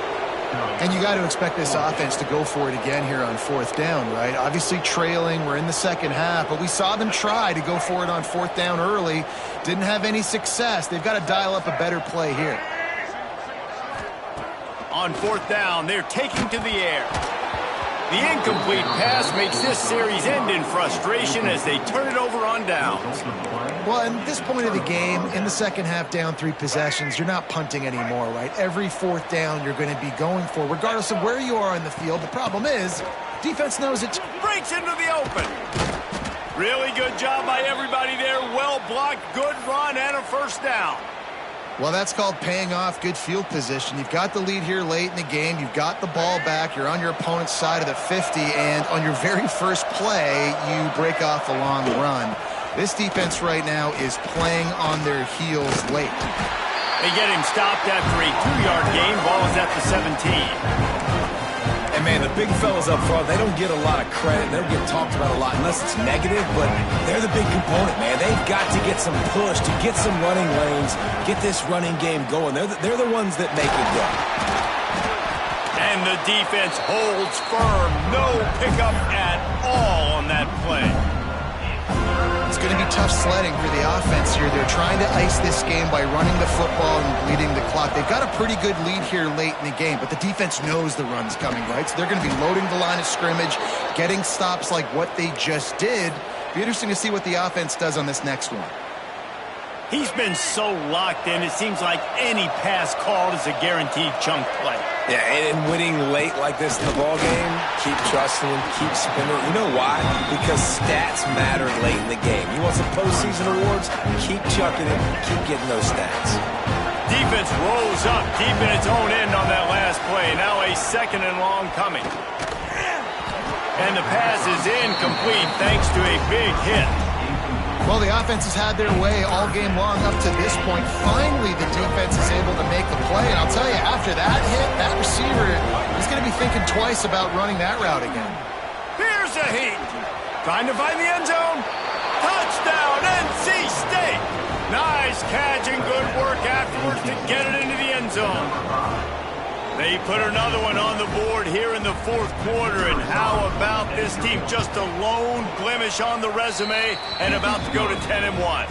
And you got to expect this offense to go for it again here on 4th down, right? Obviously trailing, we're in the second half, but we saw them try to go for it on 4th down early. Didn't have any success. They've got to dial up a better play here. On 4th down, they're taking to the air. The incomplete pass makes this series end in frustration as they turn it over on downs. Well, at this point of the game, in the second half, down 3 possessions, you're not punting anymore, right? Every 4th down you're going to be going for, regardless of where you are in the field. The problem is, defense knows it. Breaks into the open. Really good job by everybody there. Well blocked, good run, and a 1st down. Well, that's called paying off good field position. You've got the lead here late in the game. You've got the ball back. You're on your opponent's side of the 50, and on your very first play, you break off a long run. This defense right now is playing on their heels late. They get him stopped after a 2-yard gain. Ball is at the 17. And, man, the big fellas up front, they don't get a lot of credit. They don't get talked about a lot unless it's negative, but they're the big component, man. They've got to get some push, to get some running lanes, get this running game going. They're the ones that make it go. And the defense holds firm. No pickup at all on that play. It's going to be tough sledding for the offense here. They're trying to ice this game by running the football and bleeding the clock. They've got a pretty good lead here late in the game, but the defense knows the run's coming, right? So they're going to be loading the line of scrimmage, getting stops like what they just did. Be interesting to see what the offense does on this next one. He's been so locked in, it seems like any pass called is a guaranteed chunk play. Yeah, and winning late like this in the ballgame, keep trusting him, keep spinning. You know why? Because stats matter late in the game. You want some postseason awards? Keep chucking it, keep getting those stats. Defense rolls up deep in its own end on that last play. Now a 2nd and long coming. And the pass is incomplete thanks to a big hit. Well, the offense has had their way all game long up to this point. Finally, the defense is able to make the play. And I'll tell you, after that hit, that receiver is going to be thinking twice about running that route again. Here's a heat. Trying to find the end zone. Touchdown, NC State. Nice catch and good work afterwards to get it into the end zone. They put another one on the board here in the 4th quarter, and how about this team? Just a lone blemish on the resume and about to go to 10-1.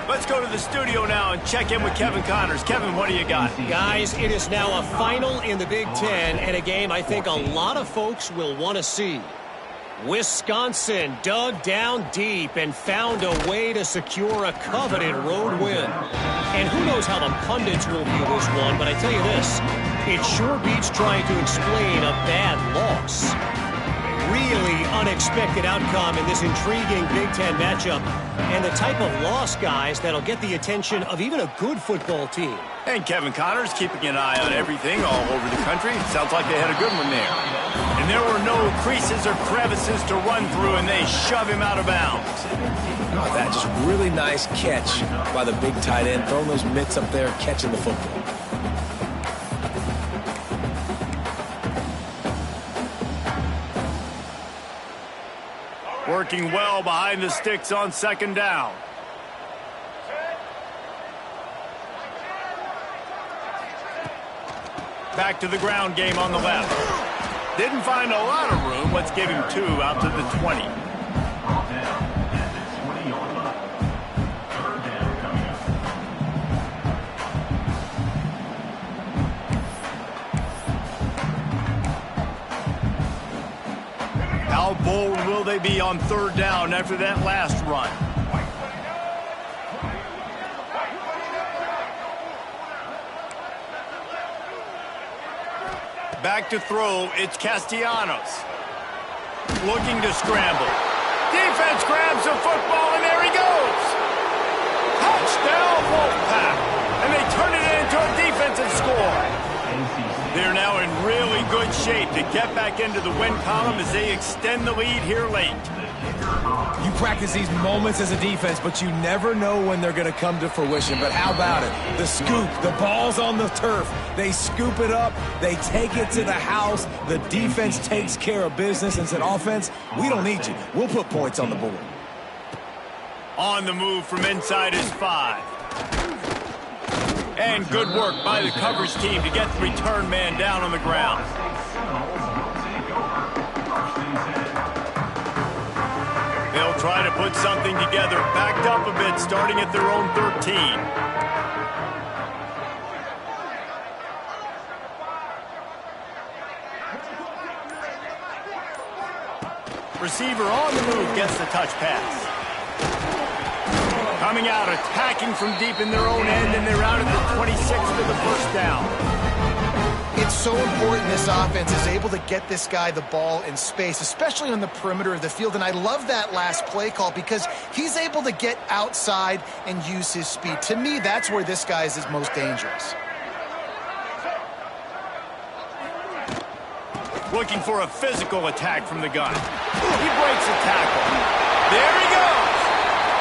Let's go to the studio now and check in with Kevin Connors. Kevin, what do you got? Guys, it is now a final in the Big Ten, and a game I think a lot of folks will want to see. Wisconsin dug down deep and found a way to secure a coveted road win. And who knows how the pundits will view this one, but I tell you this, it sure beats trying to explain a bad loss. Really unexpected outcome in this intriguing Big Ten matchup, and the type of loss, guys, that'll get the attention of even a good football team. And Kevin Connors keeping an eye on everything all over the country. Sounds like they had a good one there. And there were no creases or crevices to run through, and they shove him out of bounds. Oh, that just really nice catch by the big tight end, throwing those mitts up there, catching the football. Working well behind the sticks on 2nd down. Back to the ground game on the left. Didn't find a lot of room. Let's give him 2 out to the 20. How bold will they be on 3rd down after that last run? Back to throw, it's Castellanos. Looking to scramble. Defense grabs the football, and there he goes. How They're now in really good shape to get back into the win column as they extend the lead here late. You practice these moments as a defense, but you never know when they're going to come to fruition. But how about it? The scoop, the ball's on the turf. They scoop it up. They take it to the house. The defense takes care of business and said, offense, we don't need you. We'll put points on the board. On the move from inside is 5. And good work by the coverage team to get the return man down on the ground. They'll try to put something together, backed up a bit, starting at their own 13. Receiver on the move gets the touch pass. Coming out, attacking from deep in their own end, and they're out at the 26 for the first down. It's so important this offense is able to get this guy the ball in space, especially on the perimeter of the field. And I love that last play call because he's able to get outside and use his speed. To me, that's where this guy is most dangerous. Looking for a physical attack from the gun. He breaks a tackle. There he goes.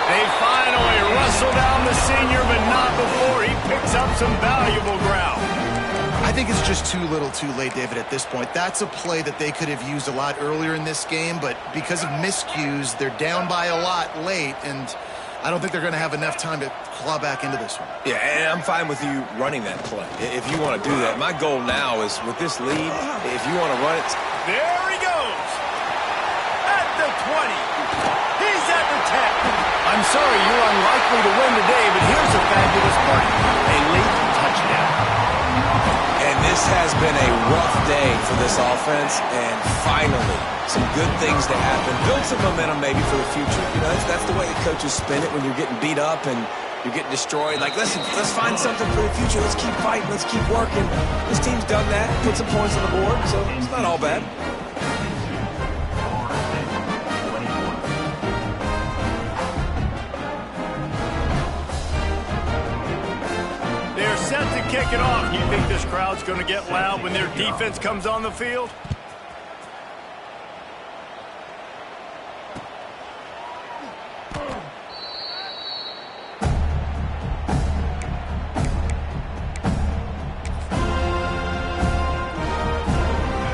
They finally wrestle down the senior, but not before he picks up some valuable ground. I think it's just too little too late, David, at this point. That's a play that they could have used a lot earlier in this game, but because of miscues, they're down by a lot late, and I don't think they're going to have enough time to claw back into this one. Yeah, and I'm fine with you running that play if you want to do that. My goal now is with this lead, if you want to run it. There he goes. At the 20. He's at the 10. I'm sorry you're unlikely to win today, but here's a fabulous play. A late touchdown. And this has been a rough day for this offense, and finally, some good things to happen. Build some momentum maybe for the future. You know, that's the way the coaches spin it when you're getting beat up and you're getting destroyed. Like, listen, let's find something for the future. Let's keep fighting. Let's keep working. This team's done that. Put some points on the board, so it's not all bad. They're set to kick it off. You think this crowd's going to get loud when their defense comes on the field?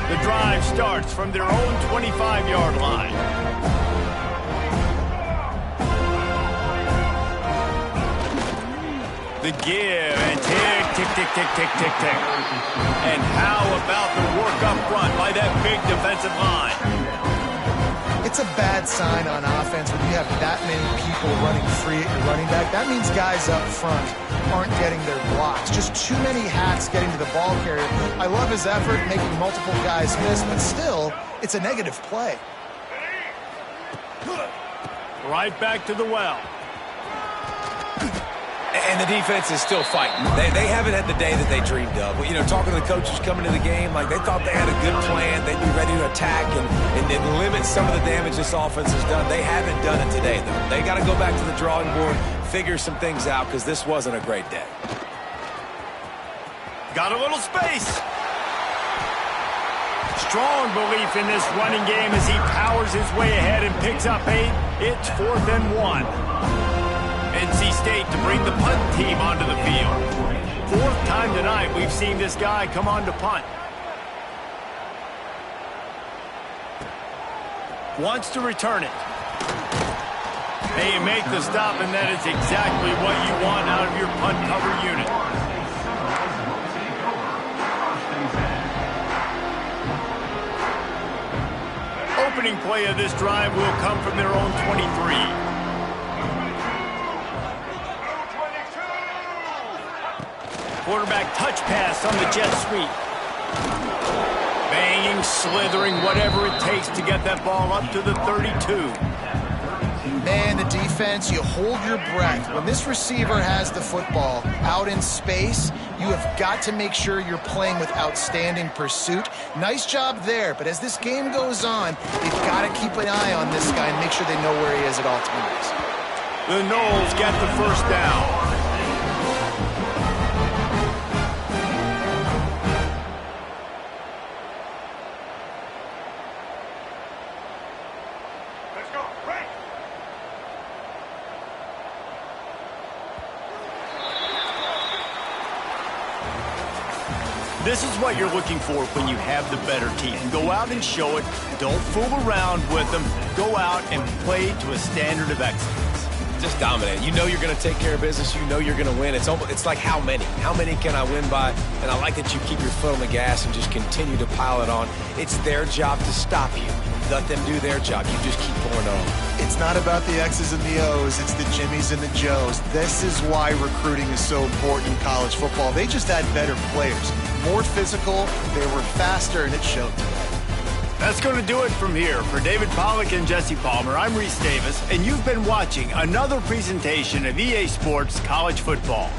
The drive starts from their own 25-yard line. The give and tick, tick, tick, tick, tick, tick, tick. And how about the work up front by that big defensive line? It's a bad sign on offense when you have that many people running free at your running back. That means guys up front aren't getting their blocks. Just too many hats getting to the ball carrier. I love his effort making multiple guys miss, but still, it's a negative play. Right back to the well. And the defense is still fighting. They haven't had the day that they dreamed of. You know, talking to the coaches coming to the game, like they thought they had a good plan. They'd be ready to attack and limit some of the damage this offense has done. They haven't done it today, though. They got to go back to the drawing board, figure some things out, because this wasn't a great day. Got a little space. Strong belief in this running game as he powers his way ahead and picks up 8. It's 4th and 1. NC State to bring the punt team onto the field. 4th time tonight we've seen this guy come on to punt. Wants to return it. They make the stop, and that is exactly what you want out of your punt cover unit. Opening play of this drive will come from their own 23. Quarterback touch pass on the jet sweep. Banging, slithering, whatever it takes to get that ball up to the 32. Man, the defense, you hold your breath. When this receiver has the football out in space, you have got to make sure you're playing with outstanding pursuit. Nice job there, but as this game goes on, they've got to keep an eye on this guy and make sure they know where he is at all times. The Noles get the first down. This is what you're looking for when you have the better team. Go out and show it. Don't fool around with them. Go out and play to a standard of excellence. Just dominate. You know you're going to take care of business. You know you're going to win. It's like how many? How many can I win by? And I like that you keep your foot on the gas and just continue to pile it on. It's their job to stop you. Let them do their job. You just keep pouring on. It's not about the X's and the O's. It's the Jimmies and the Joes. This is why recruiting is so important in college football. They just had better players. More physical, they were faster, and it showed today. That's going to do it from here. For David Pollack and Jesse Palmer, I'm Reese Davis, and you've been watching another presentation of EA Sports College Football.